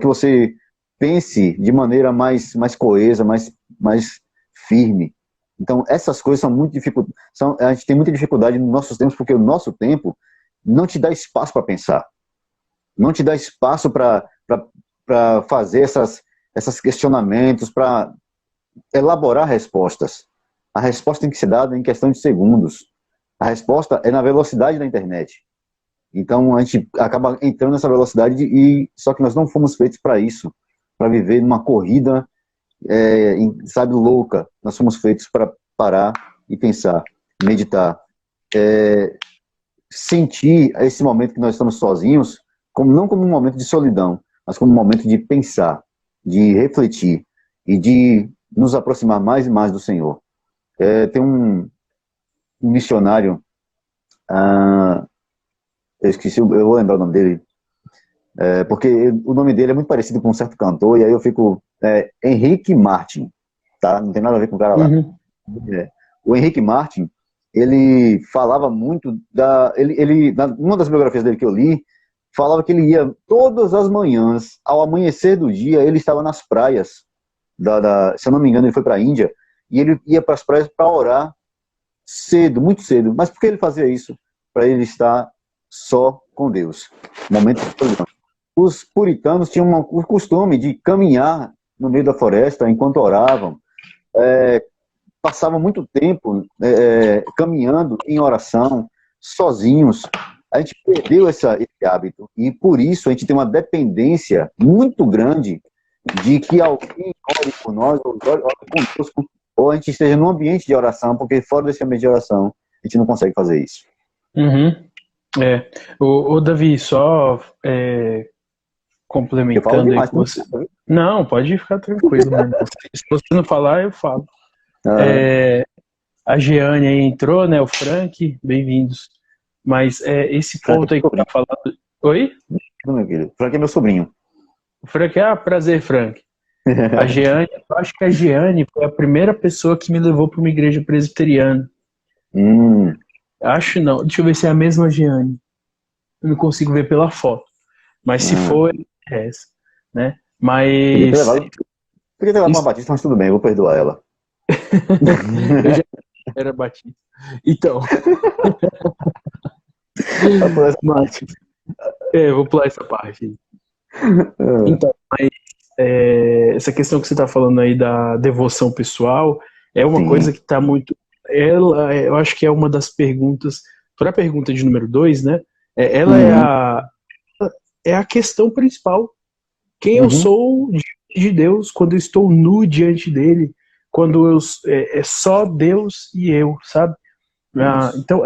Speaker 1: você pense de maneira mais coesa, mais firme. Então, essas coisas são muito dificultosas. A gente tem muita dificuldade nos nossos tempos, porque o nosso tempo não te dá espaço para pensar. Não te dá espaço para fazer esses questionamentos, para elaborar respostas. A resposta tem que ser dada em questão de segundos. A resposta é na velocidade da internet. Então, a gente acaba entrando nessa velocidade, só que nós não fomos feitos para isso, para viver numa corrida, sabe, louca. Nós fomos feitos para parar e pensar, meditar, sentir esse momento que nós estamos sozinhos, não como um momento de solidão, mas como um momento de pensar, de refletir e de nos aproximar mais e mais do Senhor. Tem um missionário, eu esqueci, eu vou lembrar o nome dele, porque o nome dele é muito parecido com um certo cantor, e aí eu fico, Henrique Martin, tá? Não tem nada a ver com o cara lá.
Speaker 2: Uhum.
Speaker 1: O Henrique Martin, ele falava muito numa das biografias dele que eu li, falava que ele ia todas as manhãs, ao amanhecer do dia, ele estava nas praias, se eu não me engano, ele foi para a Índia, e ele ia para as praias para orar cedo, muito cedo. Mas por que ele fazia isso? Para ele estar só com Deus. Momento de solidão. Os puritanos tinham o costume de caminhar no meio da floresta enquanto oravam. passavam muito tempo caminhando em oração, sozinhos. A gente perdeu esse hábito e por isso a gente tem uma dependência muito grande de que alguém ore por nós, ou ore conosco, ou a gente esteja num ambiente de oração, porque fora desse ambiente de oração a gente não consegue fazer isso.
Speaker 2: Uhum. O Davi, só
Speaker 1: Eu falo
Speaker 2: complementando aí
Speaker 1: demais,
Speaker 2: com você. Não, pode ficar tranquilo, meu irmão. Se você não falar, eu falo. A Jeane aí entrou, né? O Frank, bem-vindos. Mas esse
Speaker 1: Frank
Speaker 2: ponto
Speaker 1: é
Speaker 2: aí que
Speaker 1: meu
Speaker 2: tá falando. Oi?
Speaker 1: sobrinho, meu querido. Frank é meu sobrinho.
Speaker 2: O Frank, prazer, Frank. A Jeane, eu acho que a Jeane foi a primeira pessoa que me levou para uma igreja presbiteriana. Acho não. Deixa eu ver se é a mesma Jeane. Eu não consigo ver pela foto. Mas se for, é essa, né?
Speaker 1: Podia ter
Speaker 2: Mas
Speaker 1: levado, podia ter levado uma
Speaker 2: isso,
Speaker 1: batista, mas tudo bem, eu vou perdoar ela.
Speaker 2: eu já era batista. Então, mas, eu vou pular essa parte. Então, mas essa questão que você está falando aí da devoção pessoal é uma coisa
Speaker 1: Sim.
Speaker 2: que está muito. Eu acho que é uma das perguntas. Para a pergunta de número 2, né? Ela
Speaker 1: Uhum.
Speaker 2: é a questão principal. Quem eu
Speaker 1: Uhum.
Speaker 2: sou de Deus quando eu estou nu diante dele, quando é só Deus e eu, sabe?
Speaker 1: Isso.
Speaker 2: Então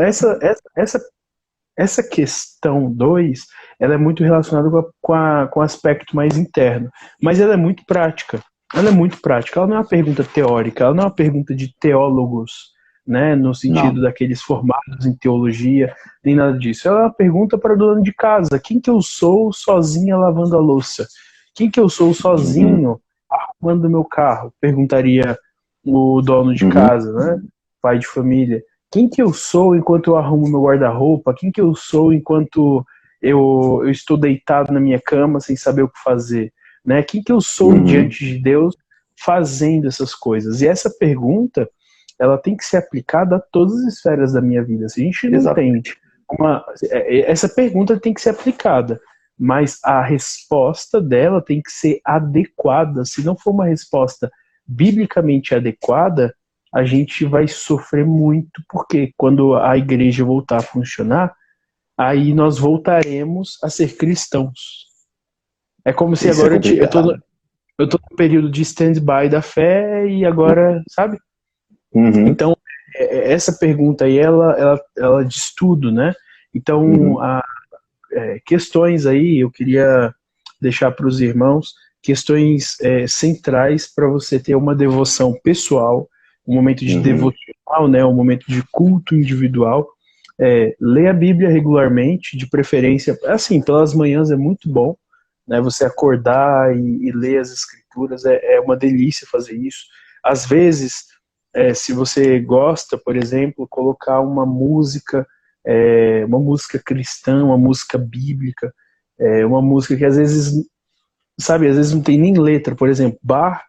Speaker 2: essa questão 2, ela é muito relacionada com o aspecto mais interno, mas ela é muito prática. Ela é muito prática. Ela não é uma pergunta teórica, ela não é uma pergunta de teólogos, né, no
Speaker 1: Não.
Speaker 2: sentido daqueles formados em teologia, nem nada disso. Ela é uma pergunta para dona de casa. Quem que eu sou sozinha lavando a louça? Quem que eu sou
Speaker 1: Uhum.
Speaker 2: sozinho arrumando meu carro? Perguntaria o dono de
Speaker 1: Uhum.
Speaker 2: casa, né? Pai de família. Quem que eu sou enquanto eu arrumo meu guarda-roupa? Quem que eu sou enquanto eu estou deitado na minha cama sem saber o que fazer? Né? Quem que eu sou
Speaker 1: Uhum.
Speaker 2: diante de Deus fazendo essas coisas? E essa pergunta, ela tem que ser aplicada a todas as esferas da minha vida. Se a gente não tem
Speaker 1: Exatamente.
Speaker 2: essa pergunta tem que ser aplicada, mas a resposta dela tem que ser adequada. Se não for uma resposta biblicamente adequada, a gente vai sofrer muito, porque quando a igreja voltar a funcionar, aí nós voltaremos a ser cristãos. É como se
Speaker 1: Isso é
Speaker 2: agora
Speaker 1: complicado.
Speaker 2: eu tô no período de stand-by da fé e agora, sabe?
Speaker 1: Uhum.
Speaker 2: Então, essa pergunta aí, ela diz tudo, né? Então,
Speaker 1: Uhum.
Speaker 2: questões aí, eu queria deixar para os irmãos questões centrais para você ter uma devoção pessoal, um momento de
Speaker 1: Uhum.
Speaker 2: devocional, né, um momento de culto individual. Ler a Bíblia regularmente, de preferência, assim, pelas manhãs é muito bom, né, você acordar e ler as escrituras, é uma delícia fazer isso. Às vezes, se você gosta, por exemplo, colocar uma música cristã, uma música bíblica, uma música que às vezes, sabe, às vezes não tem nem letra. Por exemplo, Bach,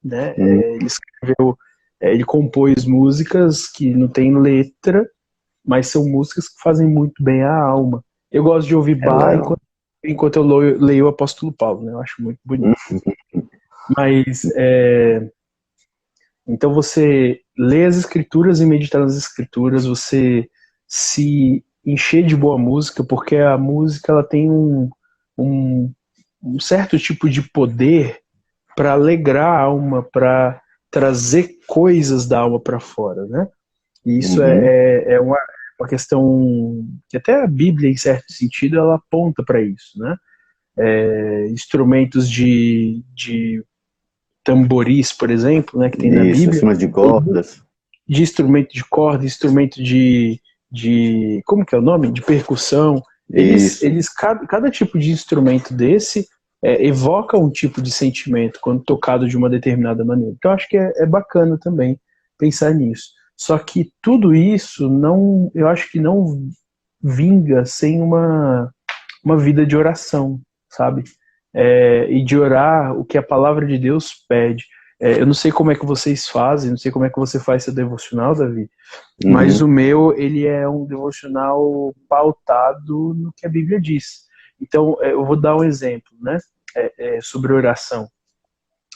Speaker 2: né,
Speaker 1: Uhum.
Speaker 2: ele compôs músicas que não tem letra, mas são músicas que fazem muito bem à alma. Eu gosto de ouvir Bach
Speaker 1: Eleva.
Speaker 2: enquanto eu leio o Apóstolo Paulo, né, eu acho muito bonito. Mas, então você lê as escrituras e meditar nas escrituras, você se encher de boa música, porque a música ela tem um, um certo tipo de poder para alegrar a alma, para trazer coisas da alma para fora, né? E isso
Speaker 1: Uhum.
Speaker 2: é uma questão que até a Bíblia, em certo sentido, ela aponta para isso, né? Instrumentos de tamboris, por exemplo, né, que tem na
Speaker 1: Isso,
Speaker 2: Bíblia,
Speaker 1: acima de cordas.
Speaker 2: de instrumento de corda, instrumento como que é o nome? De percussão.
Speaker 1: Isso.
Speaker 2: Cada tipo de instrumento desse evoca um tipo de sentimento quando tocado de uma determinada maneira. Então, eu acho que é bacana também pensar nisso. Só que tudo isso não, eu acho que não vinga sem uma vida de oração, sabe? E de orar o que a palavra de Deus pede. Eu não sei como é que vocês fazem, não sei como é que você faz seu devocional, Davi, mas o
Speaker 1: Uhum.
Speaker 2: meu, ele é um devocional pautado no que a Bíblia diz. Então, eu vou dar um exemplo, né, sobre oração.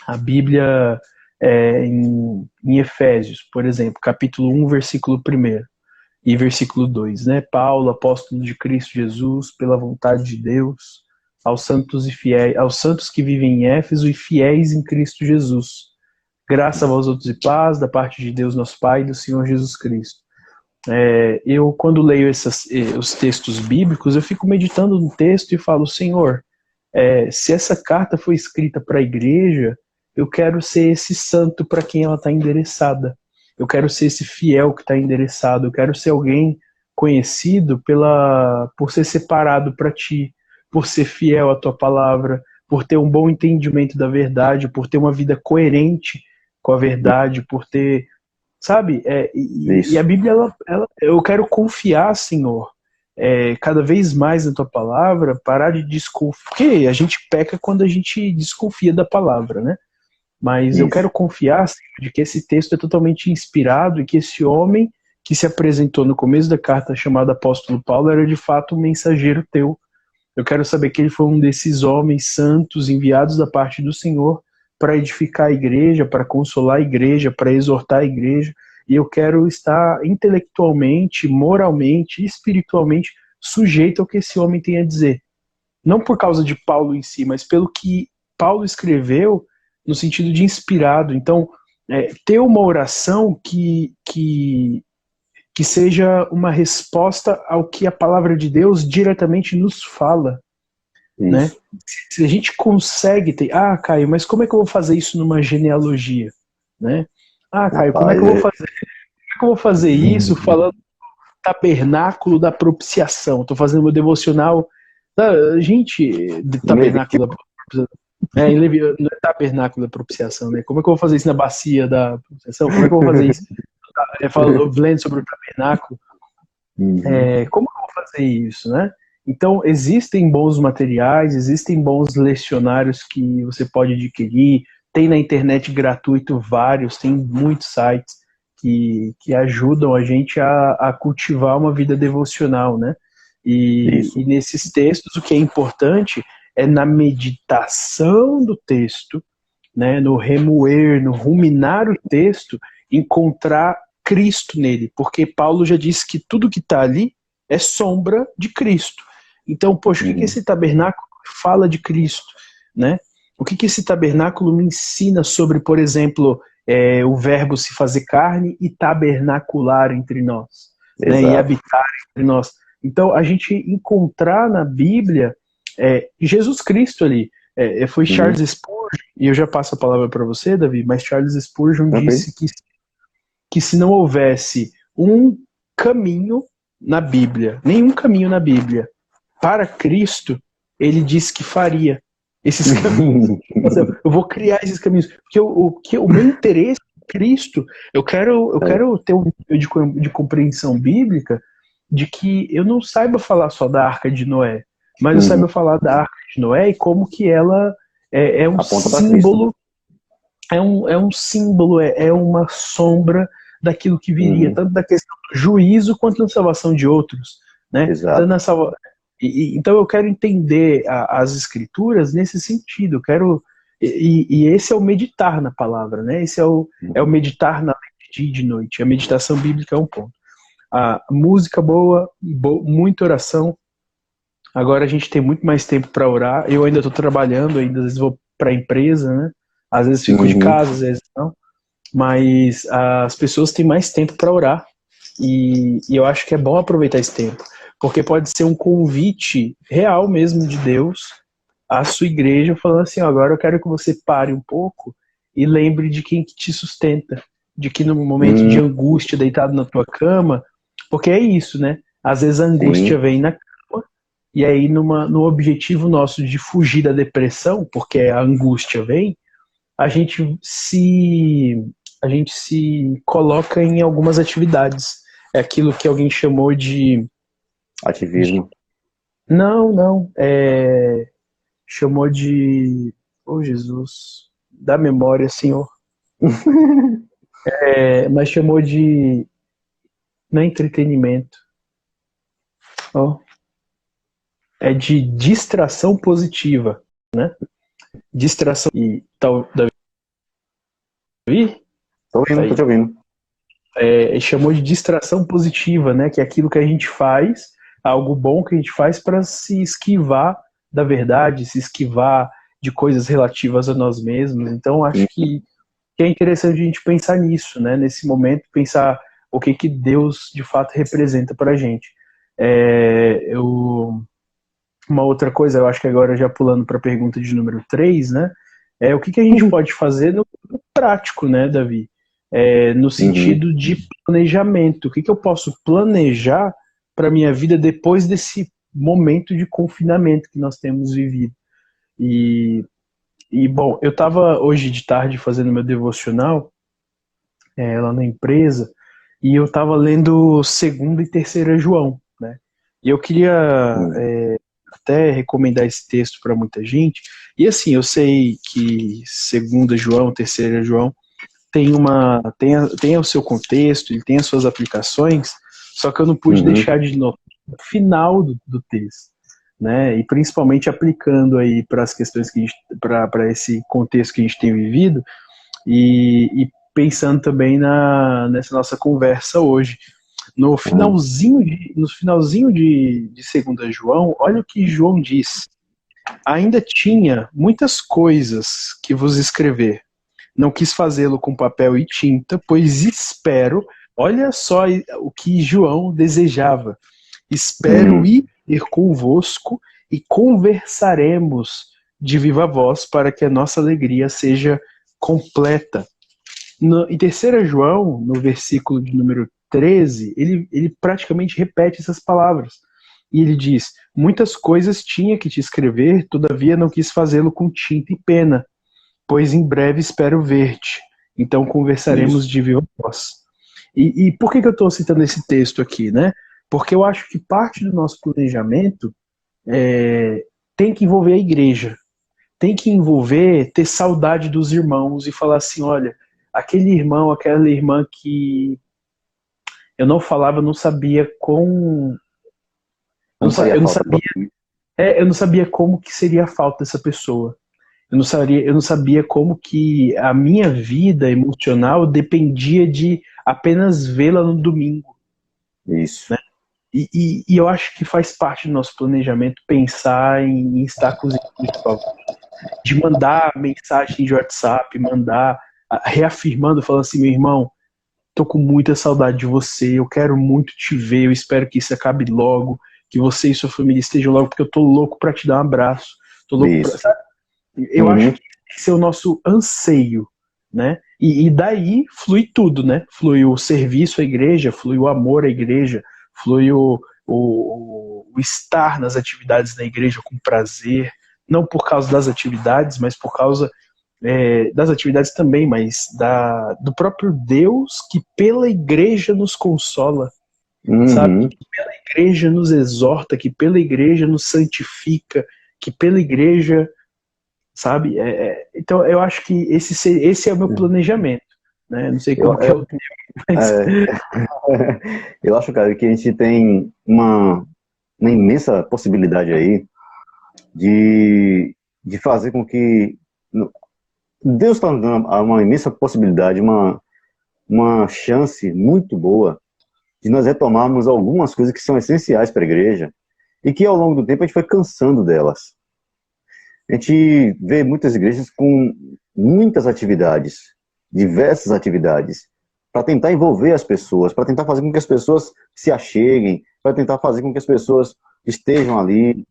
Speaker 2: A Bíblia em Efésios, por exemplo, capítulo 1, versículo 1 e versículo 2, né? Paulo, apóstolo de Cristo Jesus, pela vontade de Deus, aos santos e fiéis, aos santos que vivem em Éfeso e fiéis em Cristo Jesus. Graça a vós outros e paz da parte de Deus nosso Pai e do Senhor Jesus Cristo. Eu, quando leio os textos bíblicos, eu fico meditando no texto e falo, Senhor, se essa carta foi escrita para a igreja, eu quero ser esse santo para quem ela está endereçada. Eu quero ser esse fiel que está endereçado. Eu quero ser alguém conhecido por ser separado para ti, por ser fiel à tua palavra, por ter um bom entendimento da verdade, por ter uma vida coerente com a verdade, por ter, sabe? E a Bíblia, eu quero confiar, Senhor, cada vez mais na tua palavra, parar de desconfiar, porque a gente peca quando a gente desconfia da palavra, né? Mas
Speaker 1: Isso.
Speaker 2: eu quero confiar, Senhor, de que esse texto é totalmente inspirado e que esse homem que se apresentou no começo da carta, chamado apóstolo Paulo, era de fato um mensageiro teu. Eu quero saber que ele foi um desses homens santos enviados da parte do Senhor para edificar a igreja, para consolar a igreja, para exortar a igreja. E eu quero estar intelectualmente, moralmente, espiritualmente sujeito ao que esse homem tem a dizer. Não por causa de Paulo em si, mas pelo que Paulo escreveu no sentido de inspirado. Então, ter uma oração que seja uma resposta ao que a palavra de Deus diretamente nos fala, né? Se a gente consegue ter... Caio, mas como é que eu vou fazer isso numa genealogia? Né? Caio, como é que eu vou fazer isso falando do tabernáculo da propiciação? Estou fazendo meu devocional... Gente, de tabernáculo da propiciação... não é tabernáculo da propiciação, né? Como é que eu vou fazer isso na bacia da propiciação? Como é que eu vou fazer isso? Lendo sobre o tabernáculo. Como eu vou fazer isso, né? Então, existem bons materiais, existem bons lecionários que você pode adquirir, tem na internet gratuito vários, tem muitos sites que ajudam a gente a cultivar uma vida devocional, né? E nesses textos, o que é importante é na meditação do texto, né, no remoer, no ruminar o texto, encontrar Cristo nele, porque Paulo já disse que tudo que está ali é sombra de Cristo. Então, poxa, o que esse tabernáculo fala de Cristo, né? O que esse tabernáculo me ensina sobre, por exemplo, o verbo se fazer carne e tabernacular entre nós, né? E habitar entre nós. Então, a gente encontrar na Bíblia Jesus Cristo ali. Foi Charles Spurgeon, e eu já passo a palavra para você, Davi, mas Charles Spurgeon disse que se não houvesse um caminho na Bíblia, nenhum caminho na Bíblia, para Cristo, ele disse que faria esses caminhos. Eu vou criar esses caminhos. Porque o meu interesse em Cristo, eu quero ter um nível de compreensão bíblica de que eu não saiba falar só da Arca de Noé, mas eu saiba falar da Arca de Noé e como que ela é um símbolo, é um símbolo, é uma sombra daquilo que viria, tanto da questão do juízo quanto da salvação de outros, né? Então eu quero entender as escrituras nesse sentido. Eu quero e esse é o meditar na palavra, né? Esse é o meditar na lei de dia e de noite. A meditação bíblica é um ponto. A música boa, muita oração. Agora a gente tem muito mais tempo para orar. Eu ainda estou trabalhando, ainda às vezes vou para a empresa, né? Às vezes fico de casa, às vezes não. Mas as pessoas têm mais tempo para orar. E eu acho que é bom aproveitar esse tempo, porque pode ser um convite real mesmo de Deus à sua igreja, falando assim, agora eu quero que você pare um pouco e lembre de quem que te sustenta, de que no momento de angústia, deitado na tua cama, porque é isso, né? Às vezes a angústia vem na cama, e aí no objetivo nosso de fugir da depressão, porque a angústia vem, a gente se coloca em algumas atividades. É aquilo que alguém chamou de...
Speaker 1: ativismo.
Speaker 2: Não. Chamou de... Oh, Jesus. Dá memória, Senhor. Mas chamou de... Não é entretenimento. É de distração positiva, né? Distração e tal... Vi?
Speaker 1: Tô ouvindo, tô
Speaker 2: Aí.
Speaker 1: te ouvindo.
Speaker 2: Chamou de distração positiva, né? Que é aquilo que a gente faz, algo bom que a gente faz para se esquivar da verdade, se esquivar de coisas relativas a nós mesmos. Então, acho que é interessante a gente pensar nisso, né? Nesse momento, pensar o que que Deus de fato representa para a gente. Uma outra coisa, eu acho que agora já pulando para a pergunta de número 3, né? O que que a gente pode fazer no prático, né, Davi? No
Speaker 1: Uhum.
Speaker 2: sentido de planejamento. O que que eu posso planejar para minha vida depois desse momento de confinamento que nós temos vivido? E, bom, eu estava hoje de tarde fazendo meu devocional, lá na empresa, e eu estava lendo segunda e terceira João, né? E eu queria
Speaker 1: Uhum.
Speaker 2: até recomendar esse texto para muita gente. E assim, eu sei que segunda João, terceira João tem o seu contexto, ele tem as suas aplicações, só que eu não pude
Speaker 1: Uhum.
Speaker 2: deixar de notar o final do texto, né? E principalmente aplicando aí para as questões que para esse contexto que a gente tem vivido e pensando também nessa nossa conversa hoje.
Speaker 1: Uhum.
Speaker 2: No finalzinho de 2 João, olha o que João diz. Ainda tinha muitas coisas que vos escrever. Não quis fazê-lo com papel e tinta, pois espero, olha só o que João desejava. Espero
Speaker 1: Uhum.
Speaker 2: ir ter convosco e conversaremos de viva voz para que a nossa alegria seja completa. Em 3 João, no versículo de número 13, ele praticamente repete essas palavras. E ele diz: muitas coisas tinha que te escrever, todavia não quis fazê-lo com tinta e pena, pois em breve espero ver-te. Então conversaremos
Speaker 1: Isso.
Speaker 2: de viva voz. E por que eu estou citando esse texto aqui, né? Porque eu acho que parte do nosso planejamento tem que envolver a igreja, tem que envolver ter saudade dos irmãos e falar assim, olha, aquele irmão, aquela irmã que eu não falava, eu não sabia com,
Speaker 1: Como faria
Speaker 2: eu não
Speaker 1: falta
Speaker 2: sabia,
Speaker 1: agora?
Speaker 2: eu não sabia como que seria a falta dessa pessoa. Eu não sabia como que a minha vida emocional dependia de apenas vê-la no domingo.
Speaker 1: Isso.
Speaker 2: E eu acho que faz parte do nosso planejamento pensar em estar com os irmãos, de mandar mensagem de WhatsApp, mandar reafirmando, falando assim, meu irmão, tô com muita saudade de você, eu quero muito te ver, eu espero que isso acabe logo, que você e sua família estejam logo, porque eu tô louco para te dar um abraço, tô louco pra,
Speaker 1: Isso.
Speaker 2: sabe? Eu acho
Speaker 1: Uhum.
Speaker 2: que esse é o nosso anseio, né? E daí flui tudo, né? Flui o serviço à igreja, flui o amor à igreja, flui o estar nas atividades da igreja com prazer, não por causa das atividades, mas por causa das atividades também, mas do próprio Deus que pela igreja nos consola, sabe?
Speaker 1: Uhum.
Speaker 2: Que pela igreja nos exorta, que pela igreja nos santifica, que pela igreja, sabe? Então eu acho que esse é o meu planejamento, né? Não sei
Speaker 1: Eu,
Speaker 2: como que é o teu, mas
Speaker 1: é, eu acho, cara, que a gente tem uma imensa possibilidade aí de fazer com que Deus está nos dando uma imensa possibilidade, uma chance muito boa de nós retomarmos algumas coisas que são essenciais para a igreja e que ao longo do tempo a gente foi cansando delas. A gente vê muitas igrejas com muitas atividades, diversas atividades, para tentar envolver as pessoas, para tentar fazer com que as pessoas se acheguem, para tentar fazer com que as pessoas estejam ali.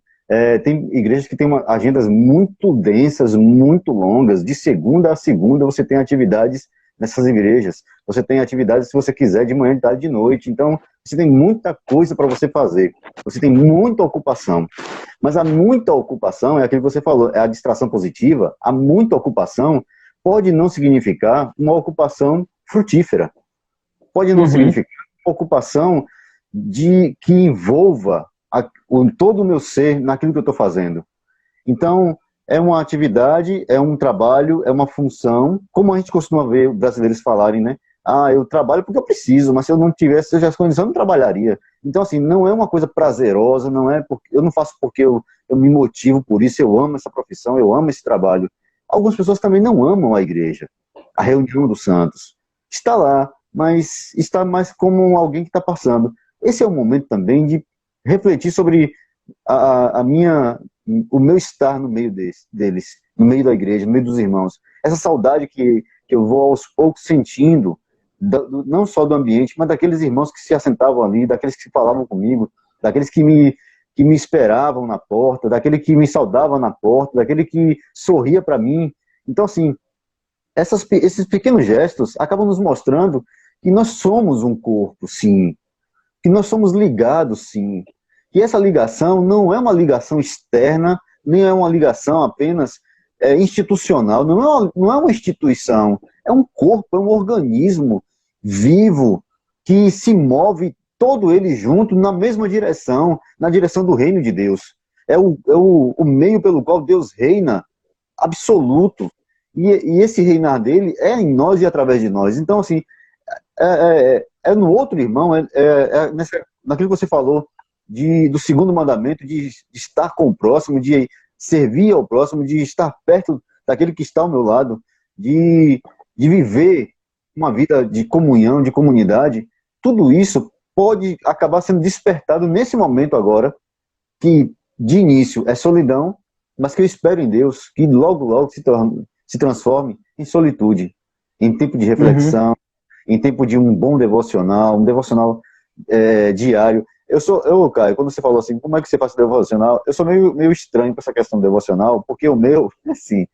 Speaker 1: Tem igrejas que têm agendas muito densas, muito longas. De segunda a segunda você tem atividades nessas igrejas. Você tem atividades, se você quiser, de manhã, de tarde, de noite. Então, você tem muita coisa para você fazer. Você tem muita ocupação. Mas a muita ocupação, é aquilo que você falou, é a distração positiva. A muita ocupação pode não significar uma ocupação frutífera. Pode não
Speaker 2: uhum,
Speaker 1: significar uma ocupação que envolva todo o meu ser naquilo que eu estou fazendo. Então, é uma atividade, é um trabalho, é uma função, como a gente costuma ver brasileiros falarem, né? Ah, eu trabalho porque eu preciso, mas se eu não tivesse as condições, eu não trabalharia. Então, assim, não é uma coisa prazerosa, não é porque eu não faço porque eu me motivo por isso, eu amo essa profissão, eu amo esse trabalho. Algumas pessoas também não amam a igreja. a reunião dos santos. Está lá, mas está mais como alguém que está passando. Esse é o momento também de refletir sobre o meu estar no meio deles, no meio da igreja, no meio dos irmãos. Essa saudade que eu vou aos poucos sentindo, não só do ambiente, mas daqueles irmãos que se assentavam ali, daqueles que falavam comigo, daqueles que me esperavam na porta, daquele que me saudava na porta, daquele que sorria para mim. Então, assim, esses pequenos gestos acabam nos mostrando que nós somos um corpo, sim, que nós somos ligados, sim, que essa ligação não é uma ligação externa, nem é uma ligação apenas institucional, não é uma instituição, é um corpo, é um organismo vivo que se move todo ele junto na mesma direção, na direção do reino de Deus. É o meio pelo qual Deus reina absoluto. E esse reinar dele é em nós e através de nós. Então, assim, no outro irmão, naquilo que você falou, do segundo mandamento, de estar com o próximo, de servir ao próximo, de estar perto daquele que está ao meu lado, de viver uma vida de comunhão, de comunidade. Tudo isso pode acabar sendo despertado nesse momento agora, que de início é solidão, mas que eu espero em Deus que logo, logo se transforme em solitude, em tempo de reflexão, em tempo de um bom devocional, um devocional diário. Caio, quando você falou assim, como é que você faz o devocional? Eu sou meio estranho com essa questão do devocional, porque o meu, assim,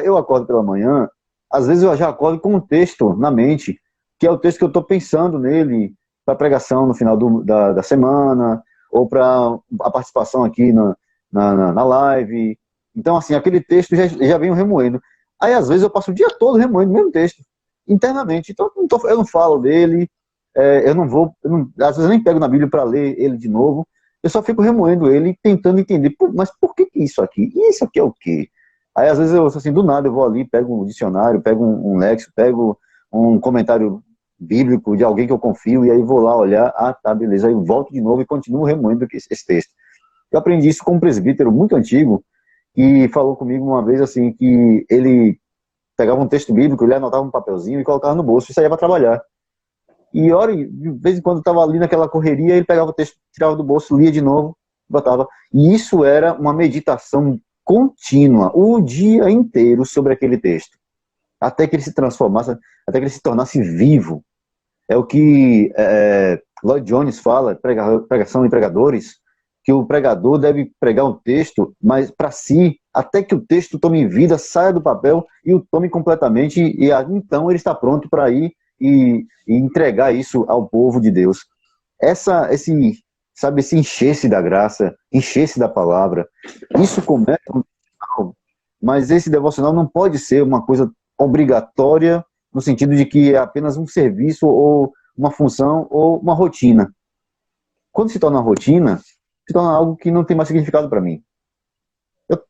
Speaker 1: eu acordo pela manhã, às vezes eu já acordo com um texto na mente, que é o texto que eu estou pensando nele, para pregação no final da semana, ou para a participação aqui na live. Então, assim, aquele texto já vem remoendo. Aí, às vezes, eu passo o dia todo remoendo o mesmo texto, internamente. Então, eu não falo dele, às vezes eu nem pego na Bíblia para ler ele de novo, eu só fico remoendo ele, tentando entender, mas por que isso aqui? E isso aqui é o quê? Aí, às vezes, assim, do nada, eu vou ali, pego um dicionário, pego um léxico, pego um comentário bíblico de alguém que eu confio, e aí vou lá olhar, tá, beleza, aí eu volto de novo e continuo remoendo esse texto. Eu aprendi isso com um presbítero muito antigo, que falou comigo uma vez, assim, que ele pegava um texto bíblico, ele anotava um papelzinho e colocava no bolso e saía para trabalhar. E de vez em quando estava ali naquela correria, ele pegava o texto, tirava do bolso, lia de novo, botava. E isso era uma meditação contínua, o dia inteiro sobre aquele texto, até que ele se transformasse, até que ele se tornasse vivo. É o que Lloyd Jones fala, pregação e pregadores, que o pregador deve pregar um texto, mas para si, até que o texto tome vida, saia do papel e o tome completamente, e então ele está pronto para ir e entregar isso ao povo de Deus. Esse encher-se da graça, encher-se da palavra, isso começa no devocional, mas esse devocional não pode ser uma coisa obrigatória, no sentido de que é apenas um serviço, ou uma função, ou uma rotina. Quando se torna rotina, se torna algo que não tem mais significado para mim. Eu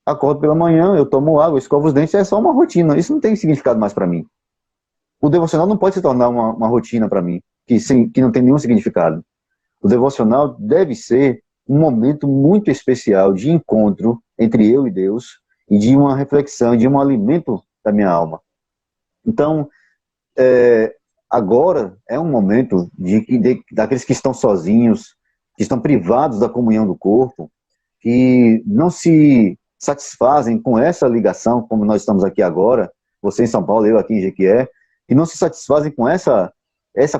Speaker 1: acordo pela manhã, eu tomo água, escovo os dentes, é só uma rotina, isso não tem significado mais para mim. O devocional não pode se tornar uma rotina para mim, que não tem nenhum significado. O devocional deve ser um momento muito especial de encontro entre eu e Deus, e de uma reflexão, de um alimento da minha alma. Então, agora é um momento daqueles que estão sozinhos, que estão privados da comunhão do corpo, que não se satisfazem com essa ligação, como nós estamos aqui agora, você em São Paulo, eu aqui em Jequié, que não se satisfazem com essa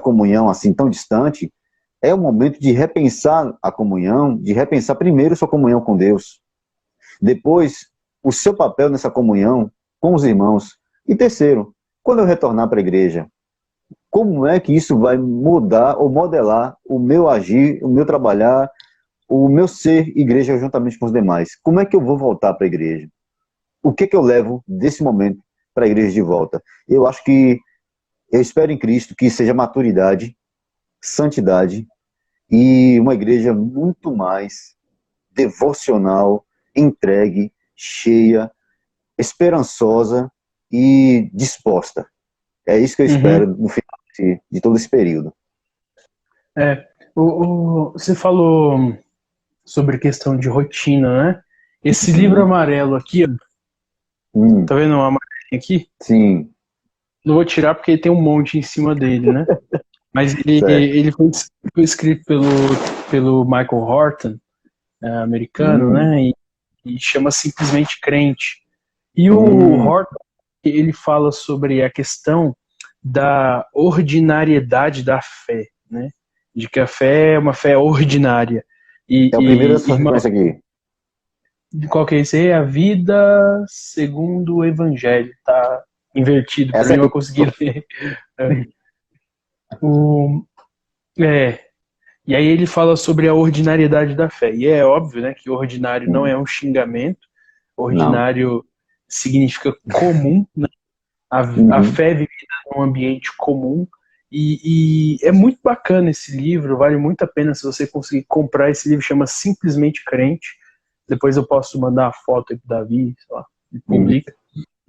Speaker 1: comunhão assim tão distante. É o momento de repensar a comunhão, de repensar primeiro sua comunhão com Deus, depois o seu papel nessa comunhão com os irmãos, e terceiro, quando eu retornar para a igreja, como é que isso vai mudar ou modelar o meu agir, o meu trabalhar, o meu ser igreja juntamente com os demais? Como é que eu vou voltar para a igreja? O que eu levo desse momento para a igreja de volta? Eu acho que eu espero em Cristo que seja maturidade, santidade e uma igreja muito mais devocional, entregue, cheia, esperançosa e disposta. É isso que eu espero no final de todo esse período.
Speaker 2: Você falou sobre questão de rotina, né? Esse livro amarelo aqui, ó, tá vendo o amarelinho aqui?
Speaker 1: Sim.
Speaker 2: não vou tirar porque tem um monte em cima dele, né? Mas
Speaker 1: Certo.
Speaker 2: ele foi escrito pelo Michael Horton, americano,
Speaker 1: Hum,
Speaker 2: né? E chama simplesmente Crente. E o
Speaker 1: hum,
Speaker 2: Horton, ele fala sobre a questão da ordinariedade da fé, né? De que a fé é uma fé ordinária.
Speaker 1: é o primeiro
Speaker 2: E
Speaker 1: dessa
Speaker 2: irmão,
Speaker 1: sequência aqui.
Speaker 2: qual que é esse aí? A vida segundo o Evangelho. Tá invertido para
Speaker 1: Essa
Speaker 2: mim, eu
Speaker 1: aqui.
Speaker 2: consegui ler. O, é, e aí ele fala sobre a ordinariedade da fé. E é óbvio, né, que ordinário não
Speaker 1: Hum,
Speaker 2: é um xingamento.
Speaker 1: não.
Speaker 2: Ordinário significa comum, né? A
Speaker 1: Uhum.
Speaker 2: fé vivida num ambiente comum. E é muito bacana esse livro, vale muito a pena se você conseguir comprar esse livro, chama Simplesmente Crente. Depois eu posso mandar a foto aí pro Davi, sei lá, ele
Speaker 1: Uhum.
Speaker 2: publica.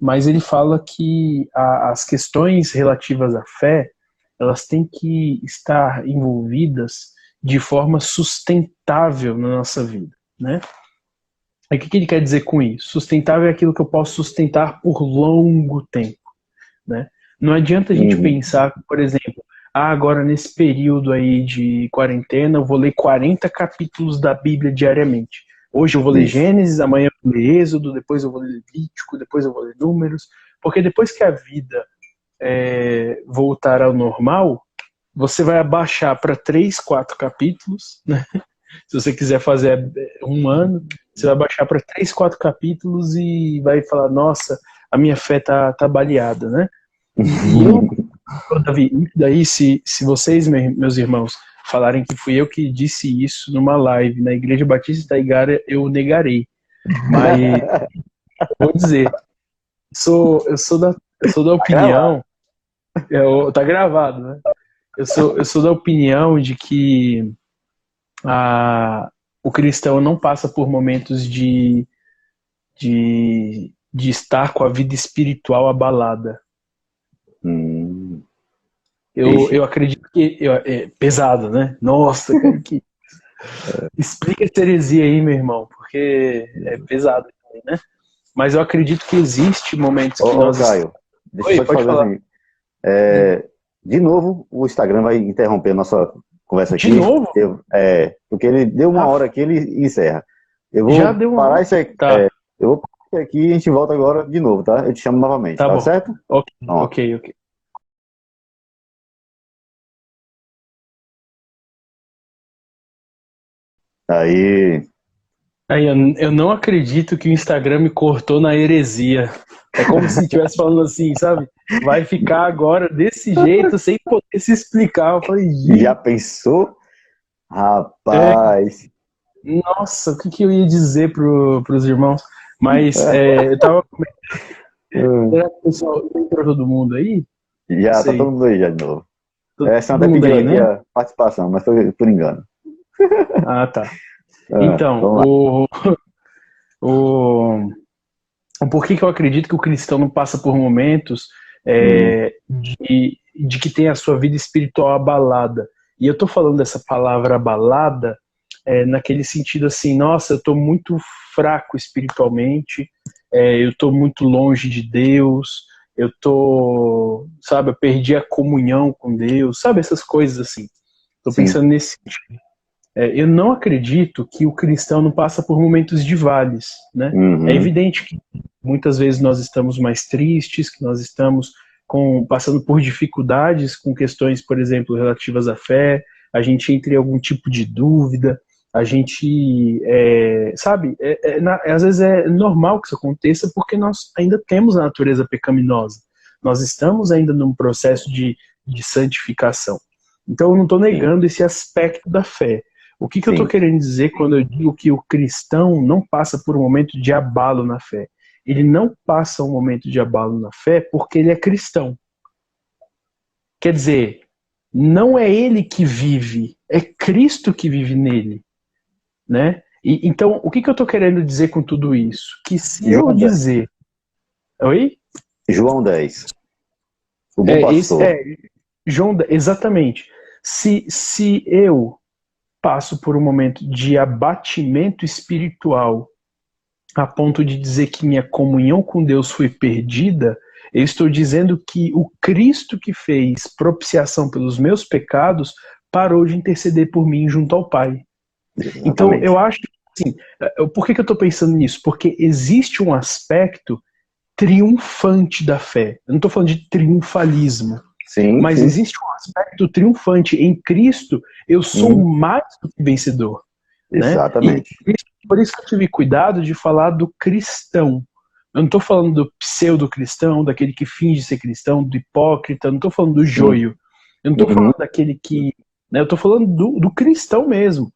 Speaker 2: Mas ele fala que as questões relativas à fé, elas têm que estar envolvidas de forma sustentável na nossa vida, né? E o que ele quer dizer com isso? Sustentável é aquilo que eu posso sustentar por longo tempo, né? Não adianta a gente
Speaker 1: Uhum.
Speaker 2: pensar, por exemplo, agora nesse período aí de quarentena eu vou ler 40 capítulos da Bíblia diariamente. Hoje eu vou ler
Speaker 1: Isso.
Speaker 2: Gênesis, amanhã eu vou ler Êxodo, depois eu vou ler Levítico, depois eu vou ler Números, porque depois que a vida voltar ao normal, você vai abaixar para 3, 4 capítulos, né? Se você quiser fazer um ano, você vai baixar para 3, 4 capítulos e vai falar, nossa, a minha fé tá baleada, né? E eu, Davi, daí se vocês, meus irmãos, falarem que fui eu que disse isso numa live na Igreja Batista da Igara, eu negarei. Mas vou dizer, eu sou da
Speaker 1: Tá gravado.
Speaker 2: opinião, tá gravado, né? Eu sou da opinião de que a, o cristão não passa por momentos de estar com a vida espiritual abalada.
Speaker 1: Hum,
Speaker 2: Eu
Speaker 1: Vixe.
Speaker 2: acredito que é pesado, né? Nossa, cara, que explica essa heresia aí, meu irmão, porque é pesado também, né? Mas eu acredito que existe momentos que
Speaker 1: Ô,
Speaker 2: nós estamos.
Speaker 1: Caio, deixa eu
Speaker 2: Oi,
Speaker 1: só te
Speaker 2: pode
Speaker 1: fazer
Speaker 2: falar.
Speaker 1: assim. É, de novo, o Instagram vai interromper a nossa conversa
Speaker 2: De
Speaker 1: aqui,
Speaker 2: novo?
Speaker 1: porque ele deu uma
Speaker 2: Rafa,
Speaker 1: hora aqui, ele encerra. Eu
Speaker 2: já
Speaker 1: vou
Speaker 2: deu uma
Speaker 1: parar
Speaker 2: hora?
Speaker 1: isso aqui,
Speaker 2: Tá,
Speaker 1: eu vou parar isso aqui e a gente volta agora de novo, tá? Eu te chamo novamente,
Speaker 2: tá
Speaker 1: tá
Speaker 2: bom.
Speaker 1: certo?
Speaker 2: Ok,
Speaker 1: Pronto.
Speaker 2: ok, ok.
Speaker 1: Aí,
Speaker 2: Aí, eu não acredito que o Instagram me cortou na heresia. É como se estivesse falando assim, sabe? Vai ficar agora desse jeito, sem poder se explicar. Eu falei,
Speaker 1: já
Speaker 2: gente,
Speaker 1: pensou?
Speaker 2: é,
Speaker 1: Rapaz.
Speaker 2: nossa, o que, que eu ia dizer pros irmãos? Mas eu tava
Speaker 1: Hum,
Speaker 2: será que o pessoal entrou todo mundo aí? Não
Speaker 1: Já tá todo
Speaker 2: sei.
Speaker 1: mundo aí já de novo. Essa
Speaker 2: Todo
Speaker 1: até
Speaker 2: mundo
Speaker 1: pediu
Speaker 2: aí,
Speaker 1: aqui
Speaker 2: né?
Speaker 1: a participação, mas foi por engano.
Speaker 2: Ah, tá.
Speaker 1: Ah,
Speaker 2: Então,
Speaker 1: vamos lá.
Speaker 2: o, o porquê que eu acredito que o cristão não passa por momentos
Speaker 1: Hum,
Speaker 2: de que tem a sua vida espiritual abalada. E eu tô falando dessa palavra abalada naquele sentido assim, nossa, eu tô muito fraco espiritualmente, eu tô muito longe de Deus, eu tô, sabe, eu perdi a comunhão com Deus, sabe, essas coisas assim. Tô
Speaker 1: sim.
Speaker 2: pensando nesse. Eu não acredito que o cristão não passa por momentos de vales, né? É
Speaker 1: Uhum,
Speaker 2: evidente que muitas vezes nós estamos mais tristes, que nós estamos passando por dificuldades com questões, por exemplo, relativas à fé, a gente entra em algum tipo de dúvida, a gente, sabe, às vezes é normal que isso aconteça porque nós ainda temos a natureza pecaminosa, nós estamos ainda num processo de santificação. Então eu não estou
Speaker 1: sim,
Speaker 2: negando esse aspecto da fé. O que eu estou
Speaker 1: sim.
Speaker 2: querendo dizer quando eu digo que o cristão não passa por um momento de abalo na fé? Ele não passa um momento de abalo na fé porque ele é cristão. Quer dizer, não é ele que vive, é Cristo que vive nele, né? Então, o que eu estou querendo dizer com tudo isso? Que se eu
Speaker 1: João 10.
Speaker 2: dizer, oi?
Speaker 1: João 10. O bom
Speaker 2: Esse,
Speaker 1: pastor.
Speaker 2: João, exatamente. Se eu passo por um momento de abatimento espiritual a ponto de dizer que minha comunhão com Deus foi perdida, eu estou dizendo que o Cristo que fez propiciação pelos meus pecados parou de interceder por mim junto ao Pai. Então,
Speaker 3: Exatamente.
Speaker 2: eu acho que, assim, por que eu estou pensando nisso? Porque existe um aspecto triunfante da fé. Eu não estou falando de triunfalismo,
Speaker 3: Sim,
Speaker 2: mas
Speaker 3: sim.
Speaker 2: existe um aspecto triunfante. Em Cristo, eu sou mais do que vencedor. Né?
Speaker 3: Exatamente.
Speaker 2: E por isso que eu tive cuidado de falar do cristão. Eu não estou falando do pseudo-cristão, daquele que finge ser cristão, do hipócrita, eu não estou falando do joio. Eu não estou falando daquele que... Né, eu estou falando do cristão mesmo.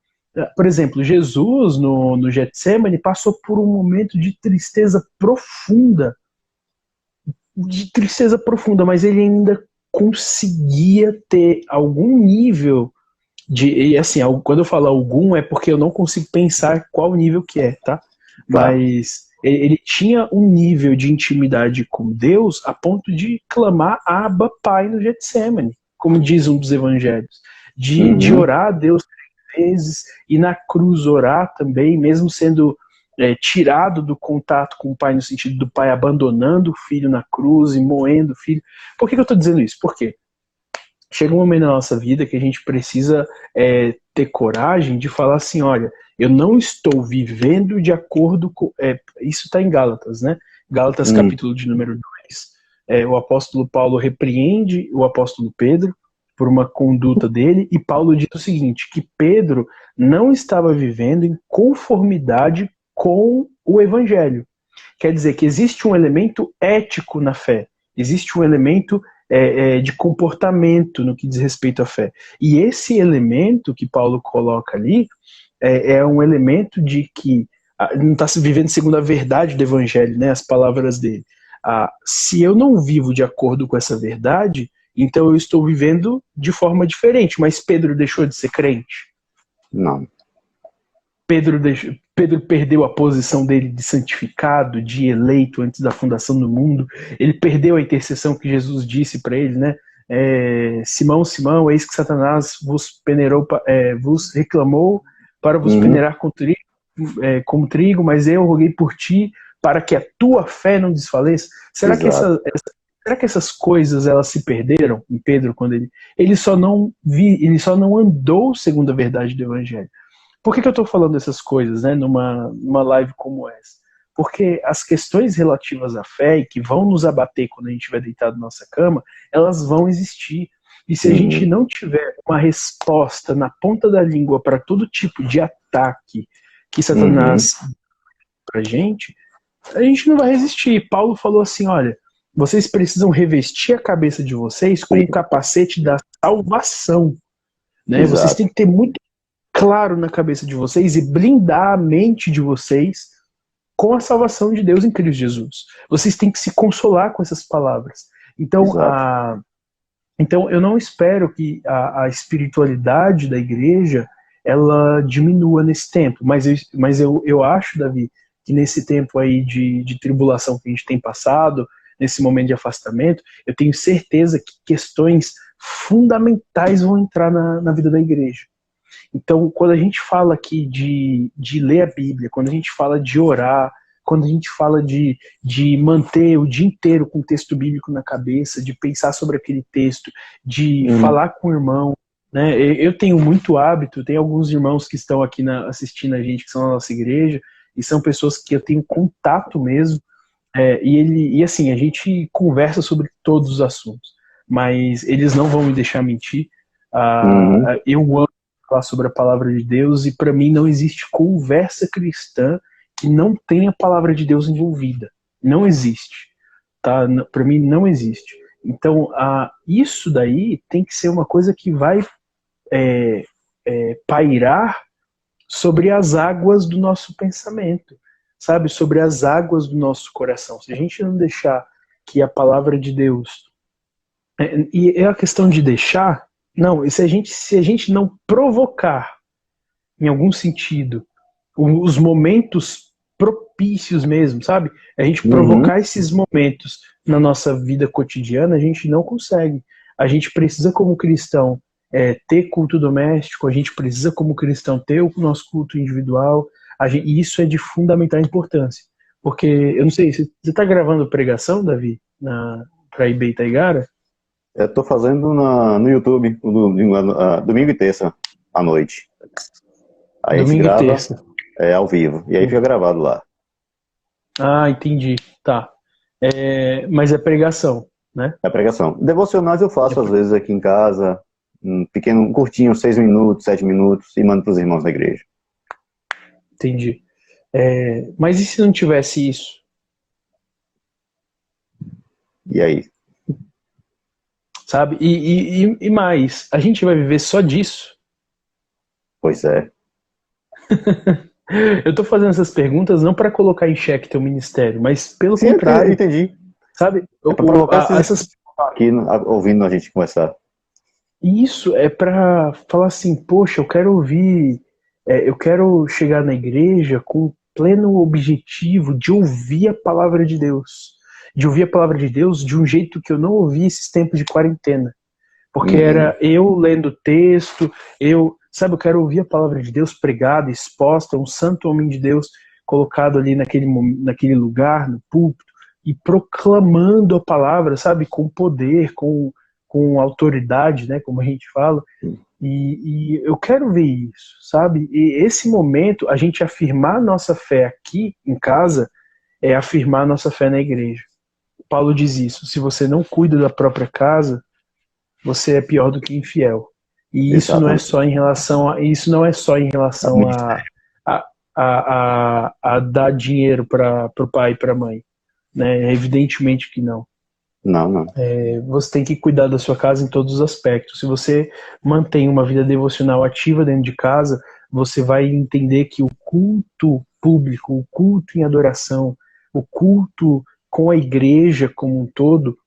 Speaker 2: Por exemplo, Jesus, no Getsemane, passou por um momento de tristeza profunda. Mas ele ainda conseguia ter algum nível e assim, quando eu falo algum, é porque eu não consigo pensar qual nível que é, tá? Mas ele tinha um nível de intimidade com Deus a ponto de clamar Abba, Pai, no Getsemane, como diz um dos evangelhos. De orar a Deus 3 vezes e na cruz orar também, mesmo sendo tirado do contato com o Pai, no sentido do Pai abandonando o Filho na cruz e moendo o Filho. Por que eu estou dizendo isso? Por quê? Chega um momento na nossa vida que a gente precisa ter coragem de falar assim, olha, eu não estou vivendo de acordo com... isso está em Gálatas, né? Gálatas capítulo de número 2. O apóstolo Paulo repreende o apóstolo Pedro por uma conduta dele, e Paulo diz o seguinte, que Pedro não estava vivendo em conformidade com o evangelho. Quer dizer que existe um elemento ético na fé, existe um elemento de comportamento no que diz respeito à fé. E esse elemento que Paulo coloca ali é um elemento de que não está se vivendo segundo a verdade do evangelho, né, as palavras dele. Se eu não vivo de acordo com essa verdade, então eu estou vivendo de forma diferente. Mas Pedro deixou de ser crente?
Speaker 3: Não.
Speaker 2: Pedro perdeu a posição dele de santificado, de eleito antes da fundação do mundo. Ele perdeu a intercessão que Jesus disse para ele, né? Simão, Simão, eis que Satanás vos reclamou para vos peneirar como trigo, mas eu roguei por ti para que a tua fé não desfaleça. Será que essas coisas elas se perderam em Pedro quando ele só não andou segundo a verdade do evangelho? Por que eu estou falando essas coisas, né, numa live como essa? Porque as questões relativas à fé e que vão nos abater quando a gente estiver deitado na nossa cama, elas vão existir. E se a gente não tiver uma resposta na ponta da língua para todo tipo de ataque que Satanás para a gente não vai resistir. Paulo falou assim, olha, vocês precisam revestir a cabeça de vocês com o capacete da salvação. Né? Vocês têm que ter muito claro na cabeça de vocês e blindar a mente de vocês com a salvação de Deus em Cristo Jesus. Vocês têm que se consolar com essas palavras. Então, então eu não espero que a espiritualidade da igreja ela diminua nesse tempo, mas eu acho, Davi, que nesse tempo aí de tribulação que a gente tem passado, nesse momento de afastamento, eu tenho certeza que questões fundamentais vão entrar na vida da igreja. Então, quando a gente fala aqui de ler a Bíblia, quando a gente fala de orar, quando a gente fala de manter o dia inteiro com o texto bíblico na cabeça, de pensar sobre aquele texto, de falar com o irmão, né? Eu tenho muito hábito, tem alguns irmãos que estão aqui assistindo a gente, que são da nossa igreja, e são pessoas que eu tenho contato mesmo, e assim, a gente conversa sobre todos os assuntos, mas eles não vão me deixar mentir. Eu amo falar sobre a palavra de Deus, e para mim não existe conversa cristã que não tenha a palavra de Deus envolvida. Não existe. Tá? Para mim não existe. Então, isso daí tem que ser uma coisa que vai pairar sobre as águas do nosso pensamento, sabe? Sobre as águas do nosso coração. Se a gente não deixar que a palavra de Deus... E é a questão de deixar... Não, se a gente não provocar, em algum sentido, os momentos propícios mesmo, sabe? A gente provocar esses momentos na nossa vida cotidiana, a gente não consegue. A gente precisa, como cristão, ter culto doméstico, a gente precisa, como cristão, ter o nosso culto individual, E isso é de fundamental importância. Porque, eu não sei, você está gravando pregação, Davi, para IB Itaigara?
Speaker 1: Eu tô fazendo no YouTube, domingo e terça à noite. Aí a gente
Speaker 2: Domingo e
Speaker 1: grava
Speaker 2: terça.
Speaker 1: ao vivo. E aí fica gravado lá.
Speaker 2: Ah, entendi. Tá. Mas é pregação, né?
Speaker 1: É a pregação. Devocionais eu faço às vezes aqui em casa, um pequeno, um curtinho, 6 minutos, 7 minutos, e mando para os irmãos da igreja.
Speaker 2: Entendi. Mas e se não tivesse isso?
Speaker 1: E aí?
Speaker 2: Sabe? E mais, a gente vai viver só disso?
Speaker 1: Pois é.
Speaker 2: Eu tô fazendo essas perguntas não para colocar em xeque teu ministério, mas pelo
Speaker 1: Sim, eu
Speaker 2: contrário,
Speaker 1: entendi.
Speaker 2: sabe?
Speaker 1: É para provocar esses
Speaker 2: Essas
Speaker 1: aqui ouvindo a gente conversar.
Speaker 2: Isso é para falar assim, poxa, eu quero ouvir, eu quero chegar na igreja com pleno objetivo de ouvir a palavra de Deus. De ouvir a palavra de Deus de um jeito que eu não ouvi esses tempos de quarentena. Porque era eu lendo texto, eu quero ouvir a palavra de Deus pregada, exposta, um santo homem de Deus colocado ali naquele lugar, no púlpito, e proclamando a palavra, sabe, com poder, com autoridade, né, como a gente fala, e eu quero ver isso, sabe? E esse momento, a gente afirmar nossa fé aqui em casa, é afirmar nossa fé na igreja. Paulo diz isso, se você não cuida da própria casa, você é pior do que infiel. E isso não é
Speaker 1: Exatamente.
Speaker 2: só em relação a dar dinheiro para o pai e para a mãe, né? Evidentemente que não.
Speaker 1: Não, não.
Speaker 2: Você tem que cuidar da sua casa em todos os aspectos. Se você mantém uma vida devocional ativa dentro de casa, você vai entender que o culto público, o culto em adoração, o culto com a igreja como um todo,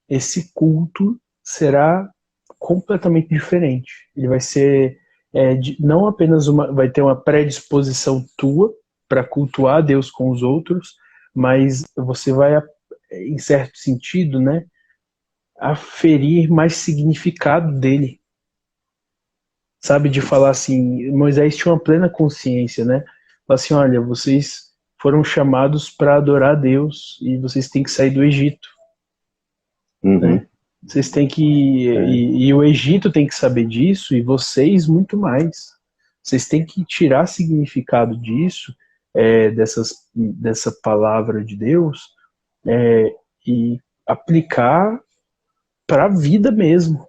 Speaker 2: esse culto será completamente diferente. Ele vai ser não apenas vai ter uma predisposição tua para cultuar Deus com os outros, mas você vai, em certo sentido, né, aferir mais significado dele. Sabe, de falar assim, Moisés tinha uma plena consciência, né? Falar assim, olha, vocês foram chamados para adorar a Deus e vocês têm que sair do Egito, né? Vocês têm que e o Egito tem que saber disso e vocês muito mais. Vocês têm que tirar significado disso, dessa palavra de Deus, e aplicar para a vida mesmo,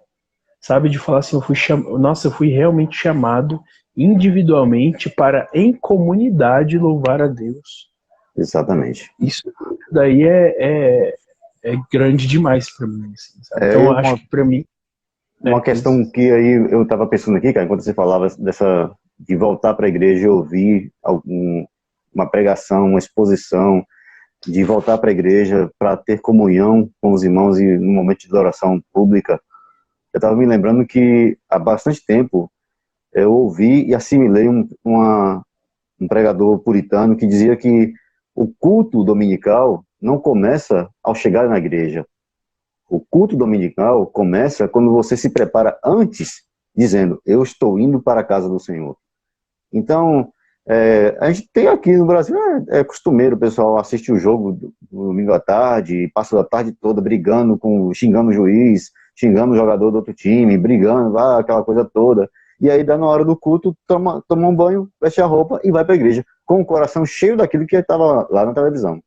Speaker 2: sabe? De falar assim, eu fui realmente chamado individualmente para, em comunidade, louvar a Deus.
Speaker 1: Exatamente.
Speaker 2: Isso daí é grande demais para mim, assim, sabe? Então, eu acho que para mim...
Speaker 1: Uma questão que aí eu estava pensando aqui, cara, enquanto você falava de voltar para a igreja e ouvir uma pregação, uma exposição, de voltar para a igreja para ter comunhão com os irmãos e no momento de adoração pública, eu estava me lembrando que há bastante tempo eu ouvi e assimilei um pregador puritano que dizia que o culto dominical não começa ao chegar na igreja. O culto dominical começa quando você se prepara antes, dizendo, eu estou indo para a casa do Senhor. Então, a gente tem aqui no Brasil, é costumeiro o pessoal assistir o jogo do domingo à tarde, passa a tarde toda brigando, xingando o juiz, xingando o jogador do outro time, brigando, aquela coisa toda. E aí, na hora do culto, toma um banho, veste a roupa e vai para a igreja, com o coração cheio daquilo que estava lá na televisão.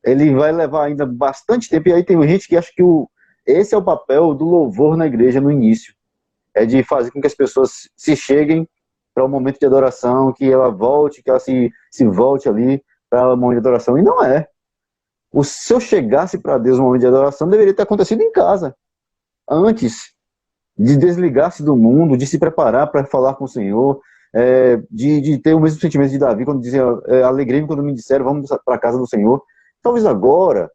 Speaker 1: Ele vai levar ainda bastante tempo, e aí tem gente que acha que esse é o papel do louvor na igreja no início, é de fazer com que as pessoas se cheguem para o momento de adoração, que ela volte, que ela se volte ali para o momento de adoração, e não é. Se eu chegasse para Deus no momento de adoração, deveria ter acontecido em casa, antes de desligar-se do mundo, de se preparar para falar com o Senhor, de ter o mesmo sentimento de Davi, quando dizia, alegrei-me quando me disseram, vamos para a casa do Senhor. Talvez agora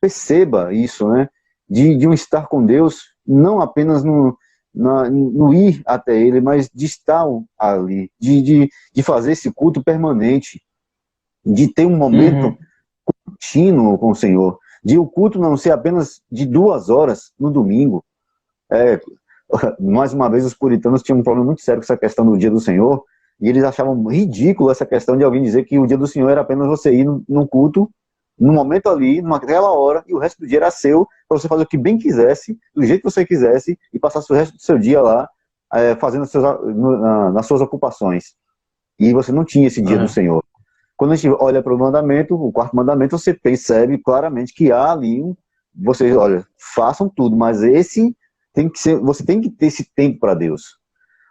Speaker 1: perceba isso, né? De um estar com Deus, não apenas no ir até Ele, mas de estar ali, de fazer esse culto permanente, de ter um momento contínuo com o Senhor, de o culto não ser apenas de 2 horas no domingo. Mais uma vez, os puritanos tinham um problema muito sério com essa questão do dia do Senhor, E eles achavam ridículo essa questão de alguém dizer que o dia do Senhor era apenas você ir num culto, num momento ali, naquela hora, e o resto do dia era seu, para você fazer o que bem quisesse, do jeito que você quisesse, e passar o resto do seu dia lá, fazendo nas suas ocupações. E você não tinha esse dia do Senhor. Quando a gente olha para o mandamento, o quarto mandamento, você percebe claramente que há ali, vocês, olha, façam tudo, mas esse tem que ser, você tem que ter esse tempo para Deus.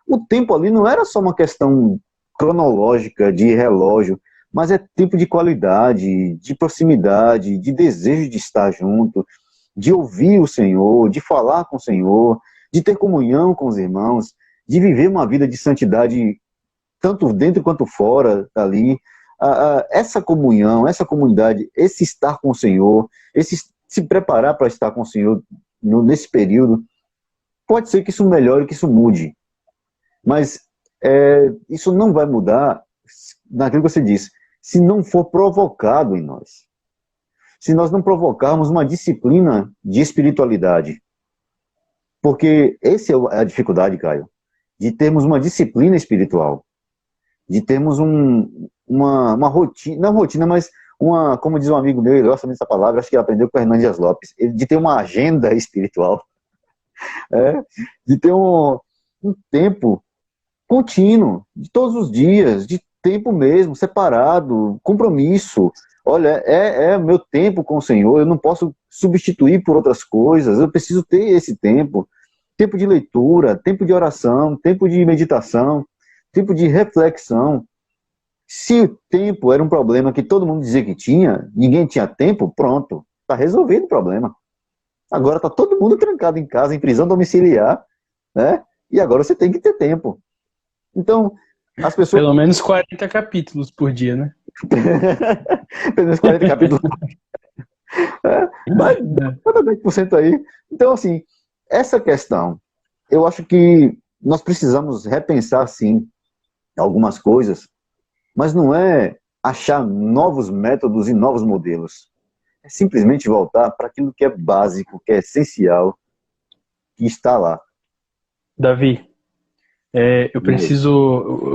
Speaker 1: O tempo ali não era só uma questão cronológica, de relógio, mas é tempo de qualidade, de proximidade, de desejo de estar junto, de ouvir o Senhor, de falar com o Senhor, de ter comunhão com os irmãos, de viver uma vida de santidade, tanto dentro quanto fora, ali. Essa comunhão, essa comunidade, esse estar com o Senhor, esse se preparar para estar com o Senhor nesse período, pode ser que isso melhore, que isso mude. Mas isso não vai mudar naquilo que você disse, se não for provocado em nós. Se nós não provocarmos uma disciplina de espiritualidade. Porque essa é a dificuldade, Caio, de termos uma disciplina espiritual. De termos uma rotina, não rotina, mas como diz um amigo meu, ele gosta muito dessa palavra, acho que ele aprendeu com o Hernandes Lopes, de ter uma agenda espiritual. De ter um tempo contínuo, de todos os dias, de tempo mesmo, separado, compromisso. Olha, é meu tempo com o Senhor, eu não posso substituir por outras coisas, eu preciso ter esse tempo. Tempo de leitura, tempo de oração, tempo de meditação, tempo de reflexão. Se o tempo era um problema que todo mundo dizia que tinha, ninguém tinha tempo, pronto, está resolvido o problema. Agora está todo mundo trancado em casa, em prisão domiciliar, né? E agora você tem que ter tempo. Então, as pessoas...
Speaker 2: Pelo menos 40 capítulos por dia, né?
Speaker 1: Pelo menos 40 capítulos. Mas cada 10% aí. Então, assim, essa questão, eu acho que nós precisamos repensar, sim, algumas coisas, mas não é achar novos métodos e novos modelos. É simplesmente voltar para aquilo que é básico, que é essencial, que está lá.
Speaker 2: Davi, eu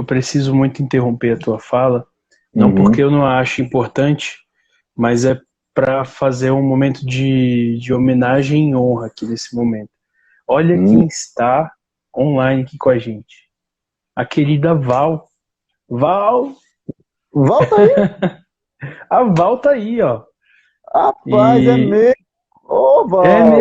Speaker 2: preciso muito interromper a tua fala, não porque eu não acho importante, mas é para fazer um momento de homenagem e honra aqui nesse momento. Olha quem está online aqui com a gente. A querida Val. Val!
Speaker 1: Volta aí!
Speaker 2: A Val tá aí, ó.
Speaker 1: Rapaz, é mesmo! Ô, Val!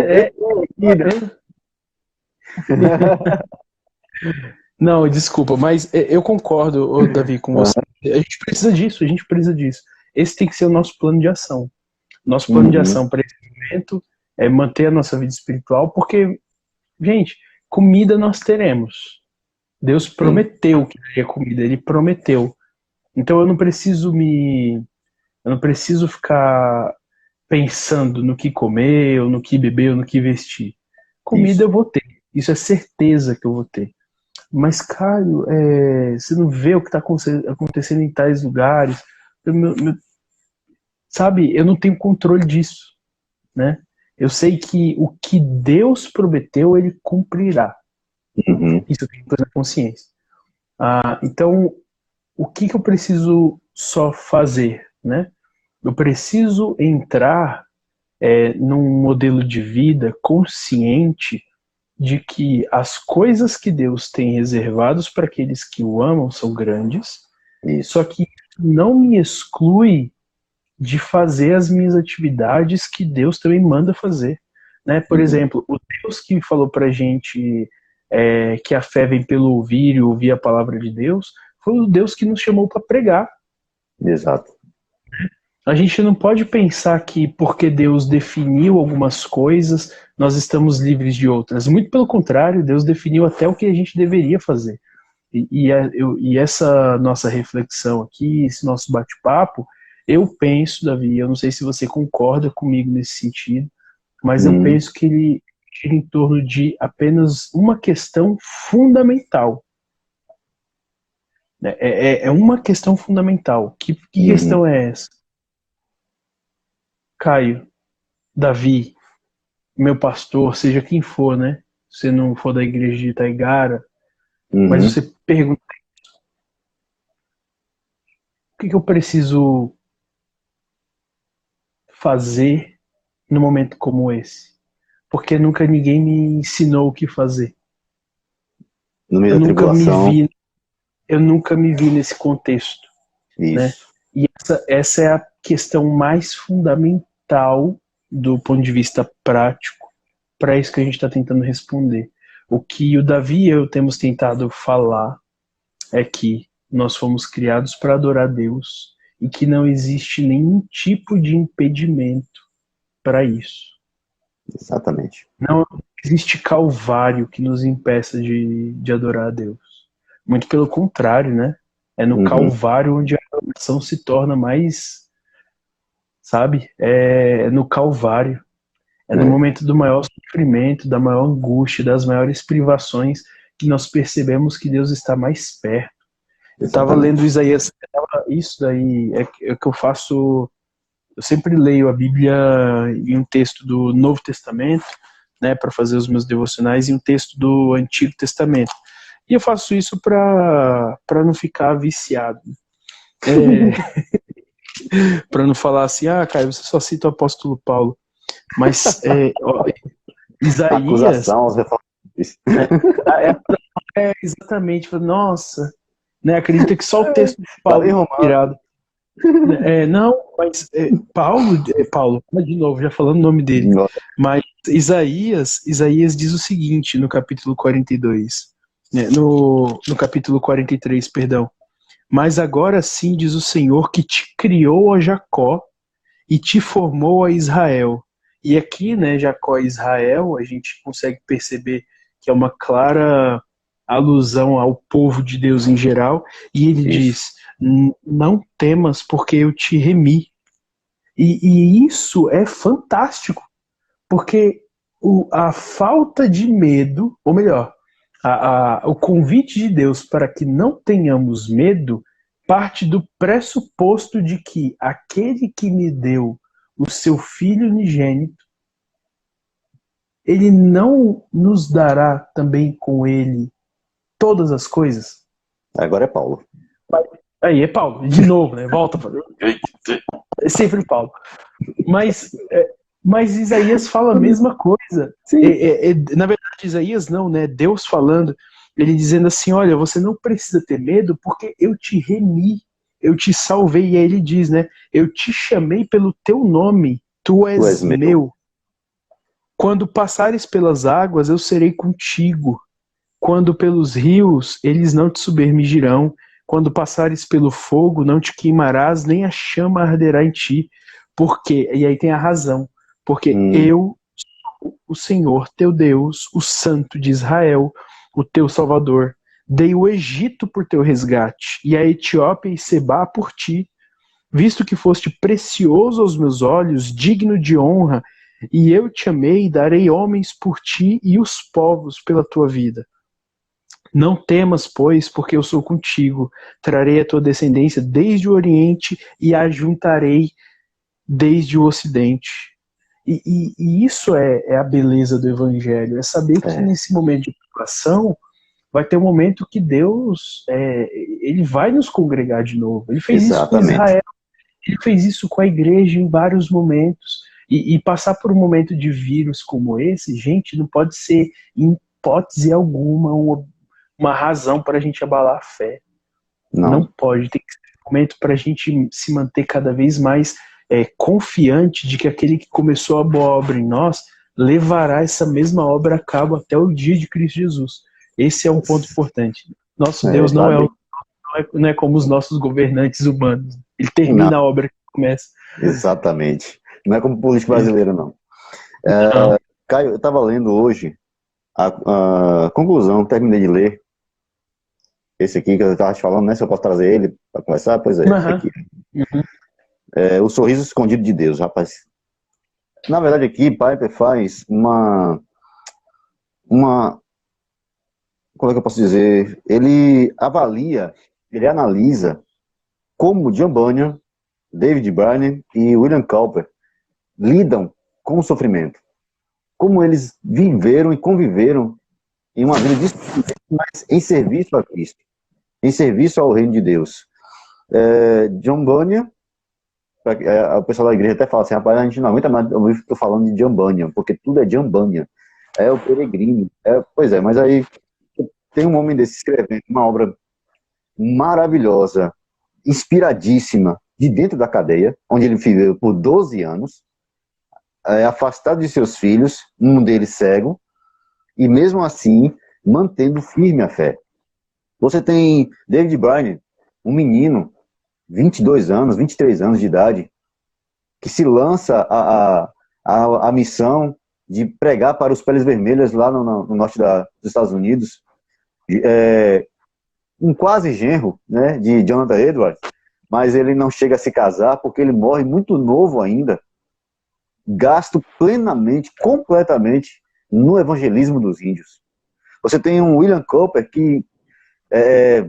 Speaker 2: Não, desculpa, mas eu concordo, Davi, com você. A gente precisa disso, a gente precisa disso. Esse tem que ser o nosso plano de ação. Nosso plano de ação para esse momento é manter a nossa vida espiritual, porque, gente, comida nós teremos. Deus prometeu que daria comida, Ele prometeu. Então eu não preciso ficar pensando no que comer, ou no que beber, ou no que vestir. Comida eu vou ter, isso é certeza que eu vou ter. Mas, Caio, você não vê o que está acontecendo em tais lugares. Sabe, eu não tenho controle disso, né? Eu sei que o que Deus prometeu, Ele cumprirá. Isso eu tenho plena consciência. Então, o que eu preciso só fazer, né? Eu preciso entrar num modelo de vida consciente de que as coisas que Deus tem reservados para aqueles que o amam são grandes, só que não me exclui de fazer as minhas atividades que Deus também manda fazer. Né? Por exemplo, o Deus que falou para a gente que a fé vem pelo ouvir e ouvir a palavra de Deus, foi o Deus que nos chamou para pregar.
Speaker 1: Exato.
Speaker 2: A gente não pode pensar que porque Deus definiu algumas coisas, nós estamos livres de outras. Muito pelo contrário, Deus definiu até o que a gente deveria fazer. E essa nossa reflexão aqui, esse nosso bate-papo, eu penso, Davi, eu não sei se você concorda comigo nesse sentido, mas eu penso que ele gira em torno de apenas uma questão fundamental. É uma questão fundamental. Que questão é essa? Caio, Davi, meu pastor, seja quem for, né? Se não for da igreja de Itaigara, mas você pergunta, que eu preciso fazer num momento como esse? Porque nunca ninguém me ensinou o que fazer.
Speaker 1: No meio
Speaker 2: Eu
Speaker 1: da
Speaker 2: nunca me
Speaker 1: tribulação,
Speaker 2: vi, eu nunca me vi nesse contexto, né?
Speaker 1: isso.
Speaker 2: E essa é a questão mais fundamental do ponto de vista prático para isso que a gente está tentando responder. O que o Davi e eu temos tentado falar é que nós fomos criados para adorar Deus e que não existe nenhum tipo de impedimento para isso.
Speaker 1: Exatamente.
Speaker 2: Não existe calvário que nos impeça de adorar a Deus. Muito pelo contrário, né? É no
Speaker 1: Uhum.
Speaker 2: calvário onde a adoração se torna mais, sabe? É no calvário. É no
Speaker 1: É.
Speaker 2: momento do maior sofrimento, da maior angústia, das maiores privações que nós percebemos que Deus está mais perto. Eu estava lendo
Speaker 1: Exatamente.
Speaker 2: Isaías, isso daí é que eu faço. Eu sempre leio a Bíblia em um texto do Novo Testamento, né, para fazer os meus devocionais, e um texto do Antigo Testamento. E eu faço isso para não ficar viciado. Para não falar assim, ah, Caio, você só cita o apóstolo Paulo. Mas ó, Isaías
Speaker 1: Acusação aos reformadores.
Speaker 2: é, exatamente, nossa, né, acredita que só o texto de
Speaker 1: Falei
Speaker 2: Paulo é
Speaker 1: romano.
Speaker 2: inspirado. Não, mas Paulo, de novo, já falando o nome dele, mas Isaías diz o seguinte no capítulo 42, né, no capítulo 43, perdão. Mas agora sim diz o Senhor que te criou a Jacó e te formou a Israel. E aqui, né, Jacó e Israel, a gente consegue perceber que é uma clara alusão ao povo de Deus em geral, e ele
Speaker 1: Isso.
Speaker 2: diz: não temas, porque eu te remi. E isso é fantástico, porque a falta de medo, ou melhor, o convite de Deus para que não tenhamos medo parte do pressuposto de que aquele que me deu o seu Filho unigênito, ele não nos dará também com ele todas as coisas?
Speaker 1: Agora é Paulo.
Speaker 2: Aí é Paulo, de novo, né? Volta. É sempre Paulo. Mas Isaías fala a mesma coisa.
Speaker 1: Sim.
Speaker 2: Na verdade, Isaías não, né? Deus falando, ele dizendo assim: olha, você não precisa ter medo, porque eu te remi, eu te salvei. E aí ele diz, né? Eu te chamei pelo teu nome, tu
Speaker 1: Tu és
Speaker 2: és
Speaker 1: meu.
Speaker 2: meu. Quando passares pelas águas, eu serei contigo. Quando pelos rios, eles não te submergirão. Quando passares pelo fogo, não te queimarás, nem a chama arderá em ti. Porque, e aí tem a razão, porque
Speaker 1: Hum.
Speaker 2: eu sou o Senhor teu Deus, o Santo de Israel, o teu Salvador. Dei o Egito por teu resgate, e a Etiópia e Sebá por ti, visto que foste precioso aos meus olhos, digno de honra, e eu te amei, darei homens por ti e os povos pela tua vida. Não temas, pois, porque eu sou contigo. Trarei a tua descendência desde o Oriente e a juntarei desde o Ocidente. E isso é a beleza do Evangelho, é saber que
Speaker 1: É.
Speaker 2: nesse momento de provação vai ter um momento que Deus ele vai nos congregar de novo. Ele fez isso com
Speaker 1: Exatamente.
Speaker 2: Israel, ele fez isso com a igreja em vários momentos. E passar por um momento de vírus como esse, gente, não pode ser, em hipótese alguma, uma razão para a gente abalar a fé. Não
Speaker 1: Não.
Speaker 2: pode. Tem que ser um momento para a gente se manter cada vez mais confiante de que aquele que começou a boa obra em nós levará essa mesma obra a cabo até o dia de Cristo Jesus. Esse é um ponto importante. Nosso Deus
Speaker 1: Tá bem.
Speaker 2: não é como os nossos governantes humanos. Ele
Speaker 1: Não,
Speaker 2: termina a obra que começa.
Speaker 1: exatamente. Não é como político brasileiro, não.
Speaker 2: Não.
Speaker 1: Caio, eu estava lendo hoje a conclusão, terminei de ler esse aqui que eu estava te falando, né? Se eu posso trazer ele para conversar, pois é,
Speaker 2: Uhum.
Speaker 1: aqui.
Speaker 2: Uhum.
Speaker 1: O sorriso escondido de Deus, rapaz. Na verdade, aqui, Piper faz como é que eu posso dizer? Ele avalia, ele analisa como John Bunyan, David Brainerd e William Cowper lidam com o sofrimento. Como eles viveram e conviveram em uma vida de sofrimento, mas em serviço a Cristo, em serviço ao reino de Deus. John Bunyan, o pessoal da igreja até fala assim, rapaz, a gente não aguenta mais ouvir que eu tô falando de John Bunyan, porque tudo é John Bunyan, é o peregrino, pois é, mas aí tem um homem desse escrevendo uma obra maravilhosa, inspiradíssima, de dentro da cadeia, onde ele viveu por 12 anos, afastado de seus filhos, um deles cego, e mesmo assim, mantendo firme a fé. Você tem David Brainerd, um menino, 22 anos, 23 anos de idade, que se lança a missão de pregar para os peles vermelhas lá no norte dos Estados Unidos, um quase genro, né, de Jonathan Edwards, mas ele não chega a se casar porque ele morre muito novo ainda, gasto plenamente, completamente no evangelismo dos índios. Você tem um William Cowper que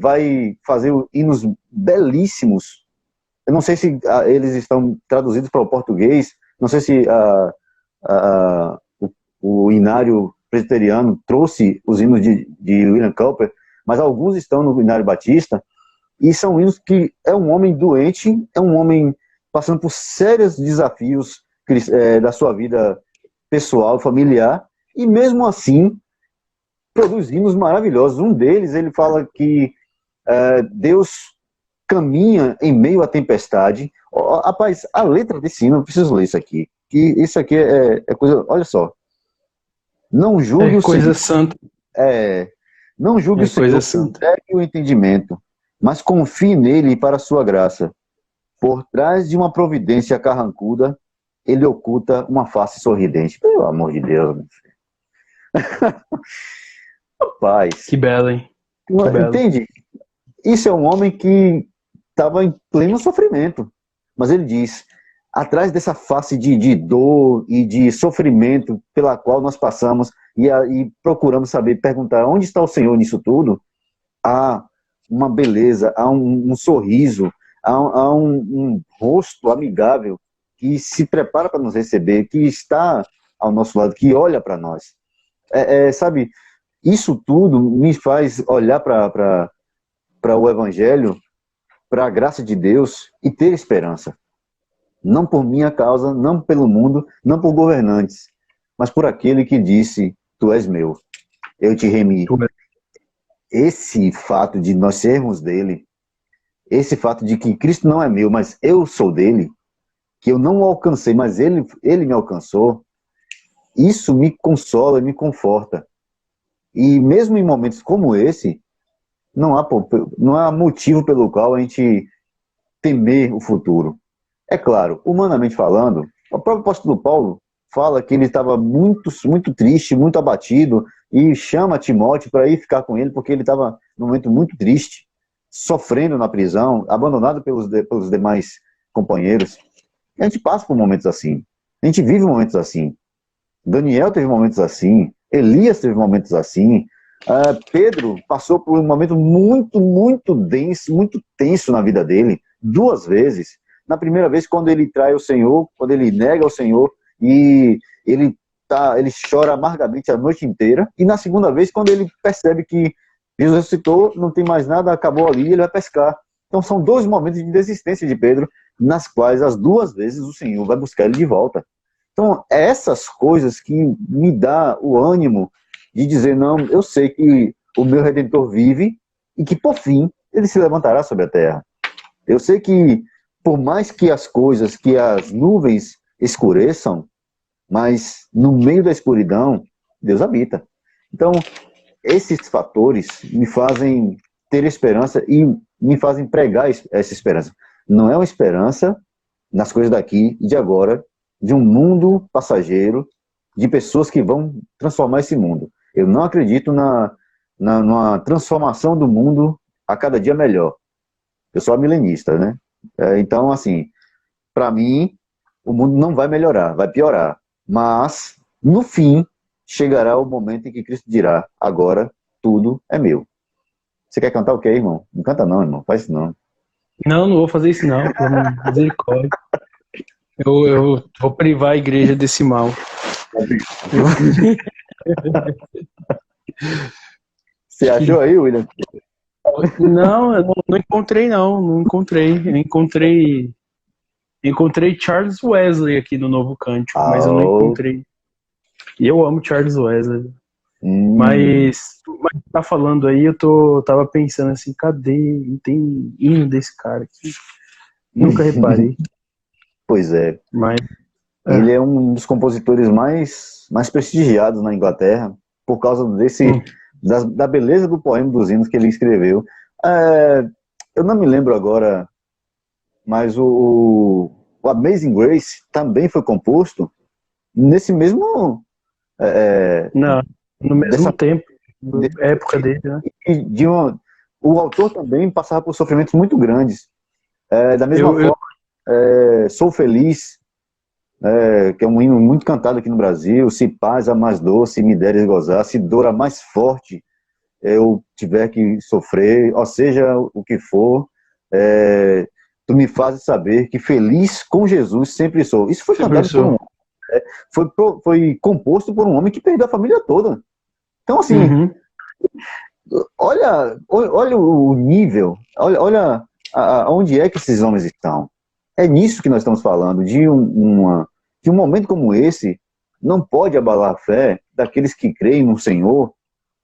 Speaker 1: vai fazer hinos belíssimos. Eu não sei se eles estão traduzidos para o português, não sei se o Inário Presbiteriano trouxe os hinos de William Cowper, mas alguns estão no Inário Batista, e são hinos que é um homem doente, é um homem passando por sérios desafios da sua vida pessoal, familiar, e mesmo assim produz hinos maravilhosos. Um deles, ele fala que Deus caminha em meio à tempestade. Rapaz, a letra desse hino, eu preciso ler isso aqui, que isso aqui é coisa, olha só. Não julgue o
Speaker 2: coisa
Speaker 1: Senhor,
Speaker 2: santa.
Speaker 1: Não julgue o Senhor, entregue o entendimento, mas confie nele para a sua graça. Por trás de uma providência carrancuda, ele oculta uma face sorridente. Pelo amor de Deus, meu filho. Rapaz.
Speaker 2: Que belo, hein? Que
Speaker 1: entende? Isso é um homem que estava em pleno sofrimento. Mas ele diz, atrás dessa face de dor e de sofrimento pela qual nós passamos e procuramos saber, perguntar onde está o Senhor nisso tudo, há uma beleza, há um sorriso, há um rosto amigável que se prepara para nos receber, que está ao nosso lado, que olha para nós. Sabe, isso tudo me faz olhar para o Evangelho, para a graça de Deus e ter esperança. Não por minha causa, não pelo mundo, não por governantes, mas por aquele que disse, tu és meu, eu te remi. Esse fato de nós sermos dele, esse fato de que Cristo não é meu, mas eu sou dele, que eu não o alcancei, mas ele me alcançou, isso me consola, me conforta. E mesmo em momentos como esse, não há motivo pelo qual a gente temer o futuro. É claro, humanamente falando, o próprio apóstolo Paulo fala que ele estava muito, muito triste, muito abatido, e chama Timóteo para ir ficar com ele, porque ele estava num momento muito triste, sofrendo na prisão, abandonado pelos demais companheiros. E a gente passa por momentos assim, a gente vive momentos assim. Daniel teve momentos assim, Elias teve momentos assim, Pedro passou por um momento muito, muito denso, muito tenso na vida dele, 2 vezes. Na primeira vez, quando ele trai o Senhor, quando ele nega o Senhor, e ele chora amargamente a noite inteira. E na segunda vez, quando ele percebe que Jesus ressuscitou, não tem mais nada, acabou ali, ele vai pescar. Então são 2 momentos de desistência de Pedro, nas quais as 2 vezes o Senhor vai buscar ele de volta. Então, essas coisas que me dá o ânimo de dizer, não, eu sei que o meu Redentor vive e que, por fim, ele se levantará sobre a terra. Eu sei que, por mais que as coisas, que as nuvens escureçam, mas no meio da escuridão, Deus habita. Então, esses fatores me fazem ter esperança e me fazem pregar essa esperança. Não é uma esperança nas coisas daqui e de agora, de um mundo passageiro, de pessoas que vão transformar esse mundo. Eu não acredito numa transformação do mundo a cada dia melhor. Eu sou milenista, né? Então, assim, para mim, o mundo não vai melhorar, vai piorar. Mas, no fim, chegará o momento em que Cristo dirá, agora tudo é meu. Você quer cantar o quê, irmão? Não canta não, irmão. Faz isso não.
Speaker 2: Não vou fazer isso não, pelo amor de misericórdia. Eu vou privar a igreja desse mal.
Speaker 1: Você achou aí, William?
Speaker 2: Não, eu não encontrei, não encontrei. Encontrei Charles Wesley aqui no Novo Cântico, mas eu não
Speaker 1: Ah,
Speaker 2: encontrei. E eu amo Charles Wesley.
Speaker 1: hum.
Speaker 2: Mas tá falando aí, tava pensando assim, cadê? Não tem hino desse cara aqui. Nunca reparei,
Speaker 1: Pois é.
Speaker 2: mas
Speaker 1: Ele
Speaker 2: é.
Speaker 1: é um dos compositores mais prestigiados na Inglaterra, por causa
Speaker 2: Hum,
Speaker 1: da beleza do poema dos hinos que ele escreveu. É, eu não me lembro agora, mas o Amazing Grace também foi composto nesse mesmo,
Speaker 2: não, no mesmo
Speaker 1: dessa,
Speaker 2: tempo, época dele, né?
Speaker 1: de uma, o autor também passava por sofrimentos muito grandes. Da mesma
Speaker 2: Eu,
Speaker 1: forma, Sou Feliz, que é um hino muito cantado aqui no Brasil. Se paz a mais doce me deres gozar, se dor a mais forte eu tiver que sofrer, ou seja, o que for, tu me fazes saber que feliz com Jesus sempre sou. Isso foi
Speaker 2: sempre
Speaker 1: cantado por um,
Speaker 2: sou.
Speaker 1: foi composto por um homem que perdeu a família toda. Então, assim,
Speaker 2: Uhum,
Speaker 1: olha o nível, olha onde é que esses homens estão. É nisso que nós estamos falando, de um momento como esse, não pode abalar a fé daqueles que creem no Senhor,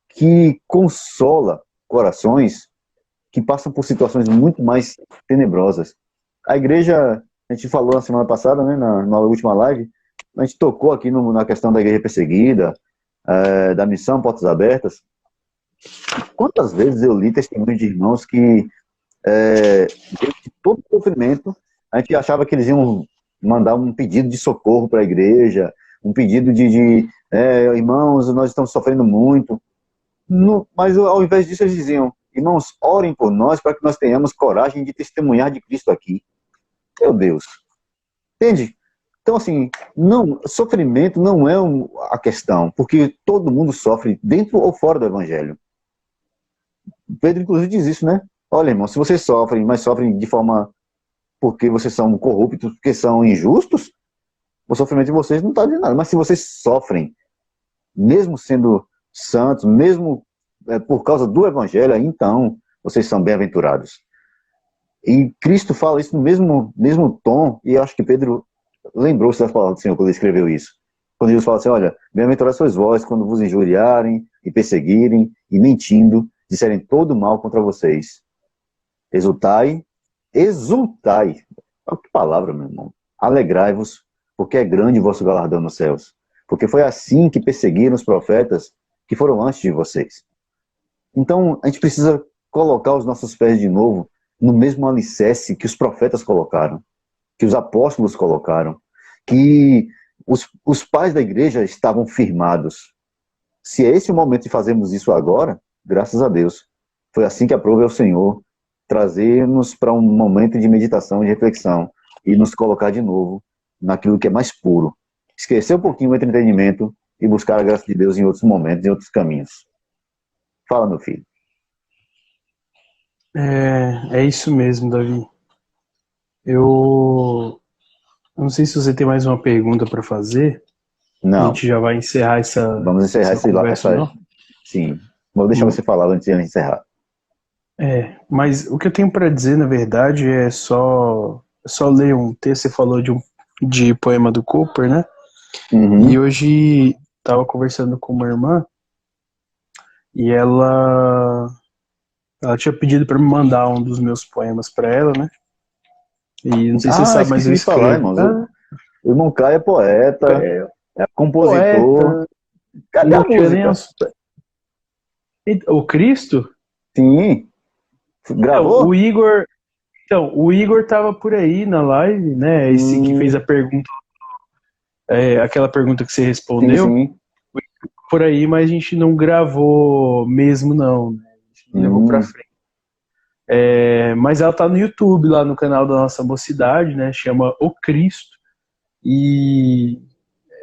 Speaker 1: que consola corações que passam por situações muito mais tenebrosas. A igreja, a gente falou na semana passada, né, na última live, a gente tocou aqui na questão da igreja perseguida, da missão Portas Abertas. Quantas vezes eu li testemunhos de irmãos que, diante de todo sofrimento, a gente achava que eles iam mandar um pedido de socorro para a igreja, um pedido irmãos, nós estamos sofrendo muito. Mas ao invés disso eles diziam, irmãos, orem por nós para que nós tenhamos coragem de testemunhar de Cristo aqui. Meu Deus. Entende? Então, assim, não, sofrimento não é a questão, porque todo mundo sofre dentro ou fora do evangelho. Pedro, inclusive, diz isso, né? Olha, irmão, se vocês sofrem, mas sofrem de forma porque vocês são corruptos, porque são injustos, o sofrimento de vocês não está dizendo nada. Mas se vocês sofrem, mesmo sendo santos, mesmo por causa do evangelho, então vocês são bem-aventurados. E Cristo fala isso no mesmo tom, e eu acho que Pedro lembrou-se das palavras do Senhor quando ele escreveu isso. Quando Jesus fala assim, olha, bem-aventurados sois vós quando vos injuriarem e perseguirem e mentindo, disserem todo mal contra vocês. Exultai, exultai. Olha que palavra, meu irmão. Alegrai-vos, porque é grande o vosso galardão nos céus. Porque foi assim que perseguiram os profetas que foram antes de vocês. Então, a gente precisa colocar os nossos pés de novo no mesmo alicerce que os profetas colocaram, que os apóstolos colocaram, que os pais da igreja estavam firmados. Se é esse o momento de fazermos isso agora, graças a Deus. Foi assim que aprove o Senhor trazer-nos para um momento de meditação, de reflexão, e nos colocar de novo naquilo que é mais puro. Esquecer um pouquinho o entretenimento e buscar a graça de Deus em outros momentos, em outros caminhos. Fala, meu filho.
Speaker 2: é isso mesmo, Davi. Eu não sei se você tem mais uma pergunta para fazer. A
Speaker 1: Não,
Speaker 2: gente já vai encerrar
Speaker 1: vamos encerrar
Speaker 2: essa conversa, não?
Speaker 1: Sim, vou deixar você falar antes de encerrar.
Speaker 2: Mas o que eu tenho para dizer, na verdade, é só ler um texto. Você falou de poema do Cooper, né? E
Speaker 1: Uhum.
Speaker 2: hoje estava conversando com uma irmã e ela tinha pedido para me mandar um dos meus poemas para ela, né? E não sei se você
Speaker 1: Ah,
Speaker 2: sabe, mas
Speaker 1: esqueci
Speaker 2: eu
Speaker 1: de falar,
Speaker 2: escrevo.
Speaker 1: irmãos. O irmão Caio é poeta, é compositor.
Speaker 2: Poeta,
Speaker 1: Cadê
Speaker 2: não
Speaker 1: a
Speaker 2: tinha nem
Speaker 1: música?
Speaker 2: o Cristo.
Speaker 1: Sim,
Speaker 2: Então,
Speaker 1: gravou?
Speaker 2: o Igor tava por aí na live, né? Esse que fez a
Speaker 1: Hum,
Speaker 2: pergunta, aquela pergunta que você
Speaker 1: sim,
Speaker 2: respondeu,
Speaker 1: sim.
Speaker 2: por aí, mas a gente não gravou mesmo, não, né? A gente não levou pra
Speaker 1: Hum,
Speaker 2: frente. Mas ela tá no YouTube, lá no canal da nossa mocidade, né? Chama O Cristo. E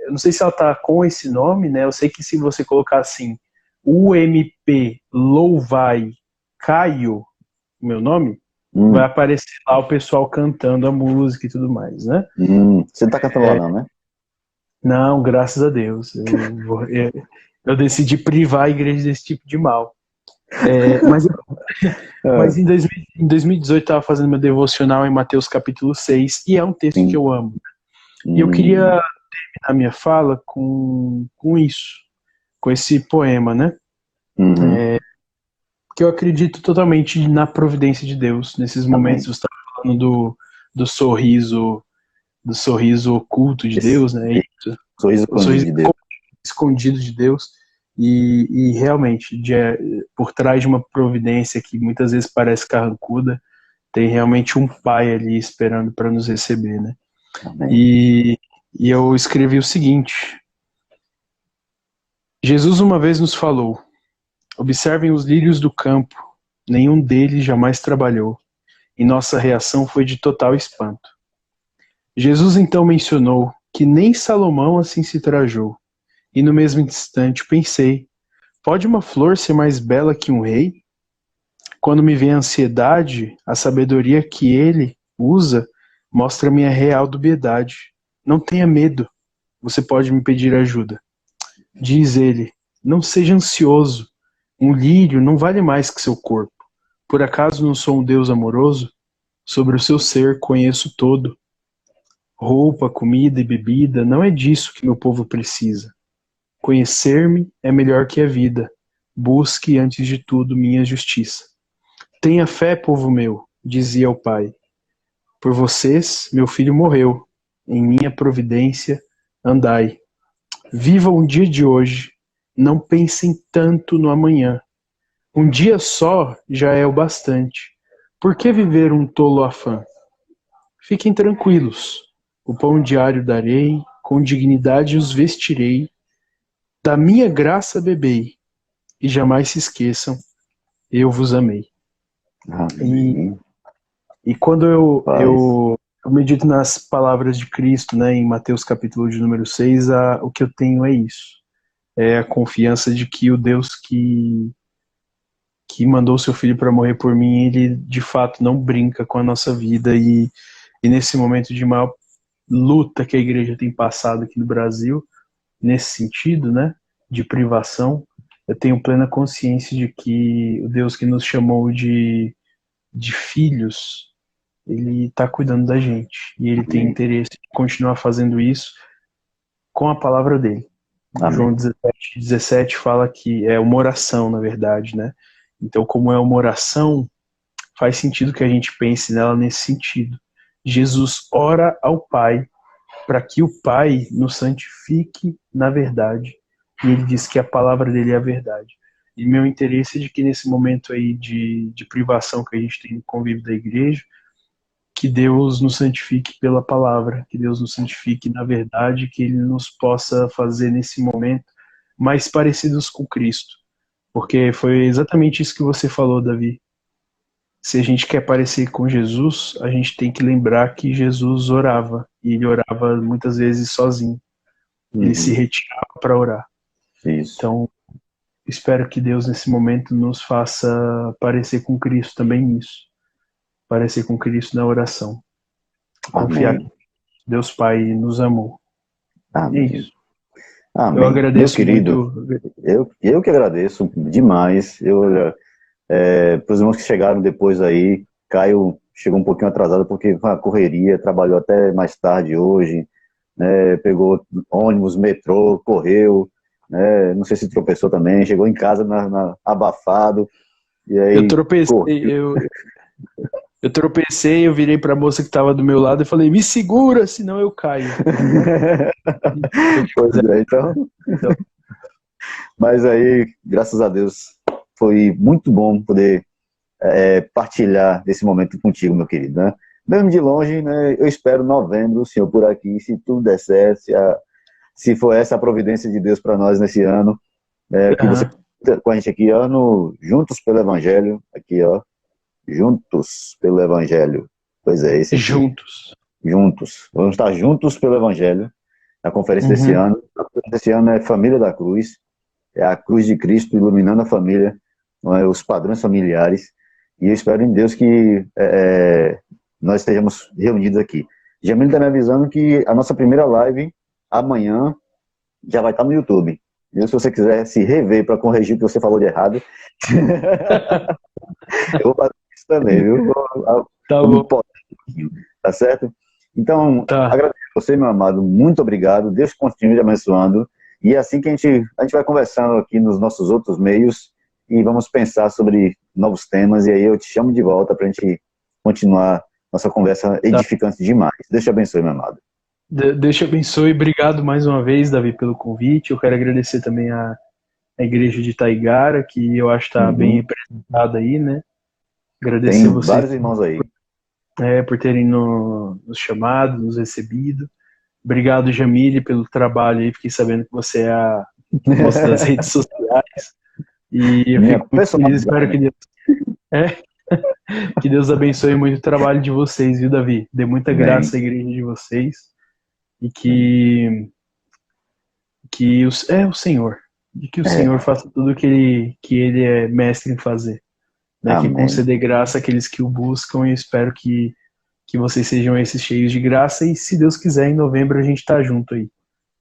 Speaker 2: eu não sei se ela tá com esse nome, né? Eu sei que se você colocar assim, UMP Louvai Caio, meu nome, vai
Speaker 1: hum,
Speaker 2: aparecer lá o pessoal cantando a música e tudo mais, né?
Speaker 1: Você não tá cantando lá não, né?
Speaker 2: Não, graças a Deus. Eu decidi privar a igreja desse tipo de mal. Mas Mas em 2018 eu estava fazendo meu devocional em Mateus capítulo 6, e é um texto
Speaker 1: Sim.
Speaker 2: que eu amo. E eu queria terminar minha fala com isso, com esse poema, né?
Speaker 1: Uhum.
Speaker 2: Porque eu acredito totalmente na providência de Deus. Nesses momentos
Speaker 1: Amém.
Speaker 2: você estava falando do sorriso, do sorriso oculto de
Speaker 1: Esse
Speaker 2: Deus, né?
Speaker 1: sorriso
Speaker 2: O
Speaker 1: escondido
Speaker 2: sorriso
Speaker 1: de Deus.
Speaker 2: escondido de Deus. E realmente, por trás de uma providência que muitas vezes parece carrancuda, tem realmente um pai ali esperando para nos receber, né?
Speaker 1: Amém.
Speaker 2: E eu escrevi o seguinte: Jesus uma vez nos falou: observem os lírios do campo, nenhum deles jamais trabalhou. E nossa reação foi de total espanto. Jesus então mencionou que nem Salomão assim se trajou. E no mesmo instante pensei: pode uma flor ser mais bela que um rei? Quando me vem a ansiedade, a sabedoria que ele usa mostra minha real dubiedade. Não tenha medo, você pode me pedir ajuda. Diz ele: não seja ansioso. Um lírio não vale mais que seu corpo. Por acaso não sou um Deus amoroso? Sobre o seu ser conheço todo. Roupa, comida e bebida, não é disso que meu povo precisa. Conhecer-me é melhor que a vida. Busque, antes de tudo, minha justiça. Tenha fé, povo meu, dizia o pai. Por vocês, meu filho morreu. Em minha providência, andai. Viva um dia de hoje. Não pensem tanto no amanhã. Um dia só já é o bastante. Por que viver um tolo afã? Fiquem tranquilos. O pão diário darei, com dignidade os vestirei. Da minha graça bebei, e jamais se esqueçam, eu vos amei. E,
Speaker 1: Amém.
Speaker 2: e quando
Speaker 1: Paz.
Speaker 2: eu medito nas palavras de Cristo, né, em Mateus capítulo de número 6, o que eu tenho é isso. É a confiança de que o Deus que mandou seu filho para morrer por mim, ele de fato não brinca com a nossa vida. E nesse momento de maior luta que a igreja tem passado aqui no Brasil, nesse sentido, né, de privação, eu tenho plena consciência de que o Deus que nos chamou de filhos, ele está cuidando da gente e ele tem
Speaker 1: Amém.
Speaker 2: interesse em continuar fazendo isso com a palavra dele. João
Speaker 1: Amém.
Speaker 2: 17 fala que é uma oração, na verdade, né? Então, como é uma oração, faz sentido que a gente pense nela nesse sentido. Jesus ora ao Pai para que o Pai nos santifique na verdade. E ele diz que a palavra dele é a verdade. E meu interesse é de que nesse momento aí de privação que a gente tem no convívio da igreja, que Deus nos santifique pela palavra, que Deus nos santifique na verdade, que Ele nos possa fazer nesse momento mais parecidos com Cristo. Porque foi exatamente isso que você falou, Davi. Se a gente quer parecer com Jesus, a gente tem que lembrar que Jesus orava, e ele orava muitas vezes sozinho. Ele se
Speaker 1: Uhum.
Speaker 2: retirava para orar.
Speaker 1: Isso.
Speaker 2: Então, espero que Deus nesse momento nos faça parecer com Cristo também nisso. Parecer com Cristo na oração. Confiar que
Speaker 1: Amém.
Speaker 2: Deus Pai nos amou. É
Speaker 1: Amém.
Speaker 2: isso. Eu
Speaker 1: Amém. Meu
Speaker 2: agradeço
Speaker 1: querido,
Speaker 2: muito.
Speaker 1: eu que agradeço demais. Para os irmãos que chegaram depois aí, Caio chegou um pouquinho atrasado porque foi uma correria, trabalhou até mais tarde hoje, né, pegou ônibus, metrô, correu, né, não sei se tropeçou também, chegou em casa abafado, e
Speaker 2: Eu
Speaker 1: aí
Speaker 2: tropecei,
Speaker 1: correu.
Speaker 2: eu tropecei, eu virei para a moça que estava do meu lado e falei: me segura, senão eu caio. Né? Eu
Speaker 1: Pois
Speaker 2: fiz
Speaker 1: é, então,
Speaker 2: então.
Speaker 1: mas aí, graças a Deus, foi muito bom poder partilhar desse momento contigo, meu querido, né? Mesmo de longe, né? Eu espero novembro, o senhor por aqui, se tudo der certo, se for essa a providência de Deus para nós nesse ano, que você
Speaker 2: Aham.
Speaker 1: com a gente aqui, ó, no Juntos pelo Evangelho, aqui, ó, Juntos pelo Evangelho. Pois é, esse aqui,
Speaker 2: Juntos.
Speaker 1: juntos. Vamos estar juntos pelo Evangelho, na conferência desse
Speaker 2: Uhum.
Speaker 1: ano. A conferência desse ano é Família da Cruz, é a cruz de Cristo iluminando a família, não é, os padrões familiares, e eu espero em Deus que nós estejamos reunidos aqui. Jamil está me avisando que a nossa primeira live amanhã já vai estar no YouTube. E se você quiser se rever para corrigir o que você falou de errado, Eu vou fazer isso também, viu?
Speaker 2: Tá
Speaker 1: Vou me
Speaker 2: bom.
Speaker 1: importar um pouquinho, tá certo? Então,
Speaker 2: Tá.
Speaker 1: agradeço a você, meu amado, muito obrigado, Deus continue te abençoando, e é assim que a gente vai conversando aqui nos nossos outros meios, e vamos pensar sobre novos temas, e aí eu te chamo de volta para a gente continuar nossa conversa
Speaker 2: Tá.
Speaker 1: edificante demais. Deus te abençoe, meu amado.
Speaker 2: Deus te abençoe. Obrigado mais uma vez, Davi, pelo convite. Eu quero agradecer também a igreja de Taigara, que eu acho que está bem
Speaker 1: Uhum.
Speaker 2: representada aí, né? Agradecer
Speaker 1: Tem
Speaker 2: vocês
Speaker 1: vários irmãos aí.
Speaker 2: por terem nos chamado, nos recebido. Obrigado, Jamile, pelo trabalho aí. Fiquei sabendo que você é a moça das redes sociais. E eu
Speaker 1: Minha
Speaker 2: fico muito
Speaker 1: personal
Speaker 2: feliz. Espero
Speaker 1: designer.
Speaker 2: é, que Deus abençoe muito o trabalho de vocês, viu, Davi? Dê muita
Speaker 1: Amém.
Speaker 2: graça à igreja de vocês. E
Speaker 1: Amém.
Speaker 2: o Senhor. E que o
Speaker 1: É,
Speaker 2: Senhor faça tudo que ele é mestre em fazer. Né, que
Speaker 1: amém.
Speaker 2: conceder graça àqueles que o buscam, e eu espero que vocês sejam esses cheios de graça, e se Deus quiser, em novembro a gente tá junto aí.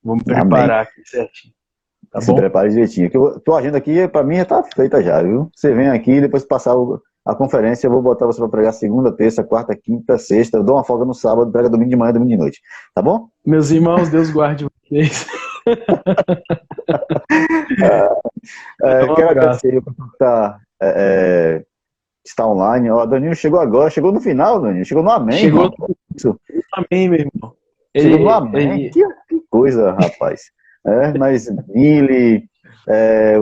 Speaker 2: Vamos
Speaker 1: Amém.
Speaker 2: preparar aqui certinho, tá
Speaker 1: Se
Speaker 2: bom?
Speaker 1: prepare direitinho. Que tua agenda aqui, para mim, já tá feita já, viu? Você vem aqui, depois que passar a conferência, eu vou botar você para pregar segunda, terça, quarta, quinta, sexta. Eu dou uma folga no sábado, prega domingo de manhã, domingo de noite. Tá bom?
Speaker 2: Meus irmãos, Deus guarde vocês. Um
Speaker 1: Quero
Speaker 2: abraço.
Speaker 1: agradecer o pessoal que está online. Ó, Danilo chegou agora, chegou no final, Danilo. Chegou no amém,
Speaker 2: Chegou
Speaker 1: irmão. Isso.
Speaker 2: no amém, meu irmão.
Speaker 1: Chegou no amém. Que coisa, rapaz. Mas Nili,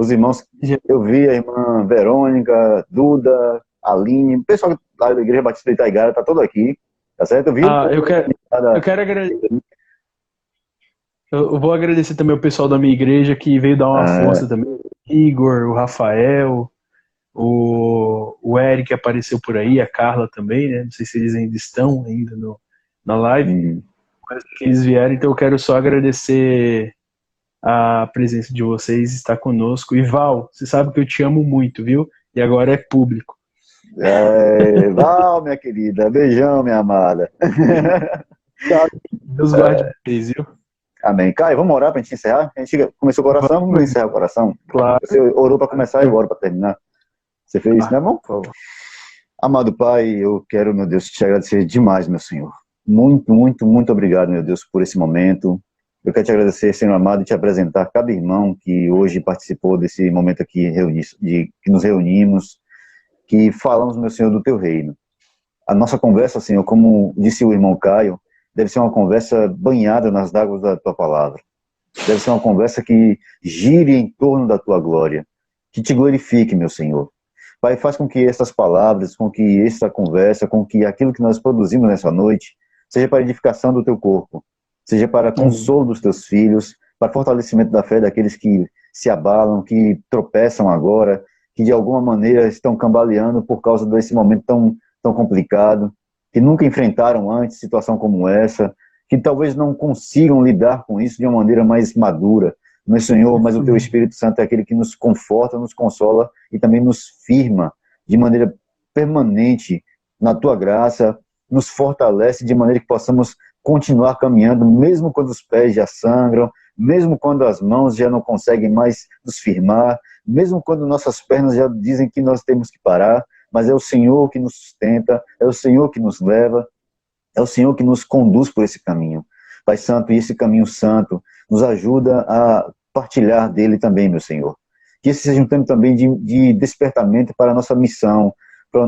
Speaker 1: os irmãos, eu vi a irmã Verônica, Duda, Aline, o pessoal da Igreja Batista de Itaigara tá todo aqui, tá certo? Eu vi o povo
Speaker 2: eu quero agradecer. Eu vou agradecer também o pessoal da minha igreja que veio dar uma força também. O Igor, o Rafael, o Eric apareceu por aí, a Carla também, né? Não sei se eles ainda estão ainda na live, mas que eles vieram, então eu quero só agradecer a presença de vocês, estar conosco. E Val, você sabe que eu te amo muito, viu? E agora é público.
Speaker 1: Val, minha querida, beijão, minha amada.
Speaker 2: Deus guarde vocês, viu?
Speaker 1: Amém. Caio, vamos orar para a gente encerrar? A gente começou o coração, vamos
Speaker 2: Vamos,
Speaker 1: encerrar o coração.
Speaker 2: claro.
Speaker 1: Você orou para começar e eu oro para terminar. Você fez isso, não é bom?
Speaker 2: Por favor.
Speaker 1: Amado Pai, eu quero, meu Deus, te agradecer demais, meu Senhor. Muito, muito, muito obrigado, meu Deus, por esse momento. Eu quero te agradecer, Senhor amado, e te apresentar cada irmão que hoje participou desse momento aqui, que nos reunimos, que falamos, meu Senhor, do teu reino. A nossa conversa, Senhor, como disse o irmão Caio, deve ser uma conversa banhada nas águas da tua palavra. Deve ser uma conversa que gire em torno da tua glória, que te glorifique, meu Senhor. Pai, faz com que essas palavras, com que essa conversa, com que aquilo que nós produzimos nessa noite, seja para edificação do teu corpo, seja para consolo dos teus filhos, para fortalecimento da fé daqueles que se abalam, que tropeçam agora, que de alguma maneira estão cambaleando por causa desse momento tão complicado, que nunca enfrentaram antes situação como essa, que talvez não consigam lidar com isso de uma maneira mais madura. Meu Senhor, mas o teu Espírito Santo é aquele que nos conforta, nos consola e também nos firma de maneira permanente na tua graça, nos fortalece de maneira que possamos continuar caminhando, mesmo quando os pés já sangram, mesmo quando as mãos já não conseguem mais nos firmar, mesmo quando nossas pernas já dizem que nós temos que parar, mas é o Senhor que nos sustenta, é o Senhor que nos leva, é o Senhor que nos conduz por esse caminho. Pai Santo, e esse caminho santo nos ajuda a partilhar dele também, meu Senhor. Que esse seja um tempo também de despertamento para a nossa missão, para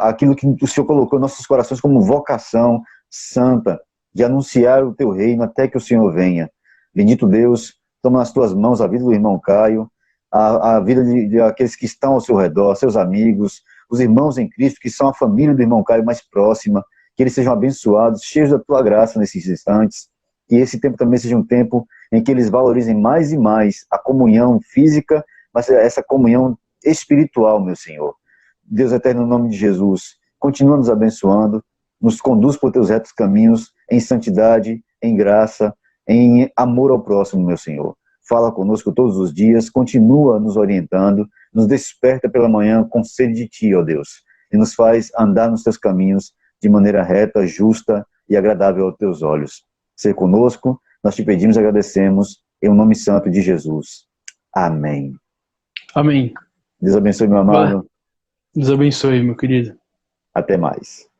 Speaker 1: aquilo que o Senhor colocou em nossos corações como vocação santa, de anunciar o teu reino até que o Senhor venha. Bendito Deus, toma nas tuas mãos a vida do irmão Caio, a vida de aqueles que estão ao seu redor, seus amigos, os irmãos em Cristo, que são a família do irmão Caio mais próxima, que eles sejam abençoados, cheios da tua graça nesses instantes, que esse tempo também seja um tempo em que eles valorizem mais e mais a comunhão física, mas essa comunhão espiritual, meu Senhor. Deus eterno, no nome de Jesus, continua nos abençoando, nos conduz por teus retos caminhos, em santidade, em graça, em amor ao próximo, meu Senhor. Fala conosco todos os dias, continua nos orientando, nos desperta pela manhã com sede de Ti, ó Deus, e nos faz andar nos Teus caminhos de maneira reta, justa e agradável aos Teus olhos. Ser conosco, nós Te pedimos e agradecemos, em nome santo de Jesus. Amém.
Speaker 2: Amém.
Speaker 1: Deus abençoe, meu amado.
Speaker 2: Deus abençoe, meu querido.
Speaker 1: Até mais.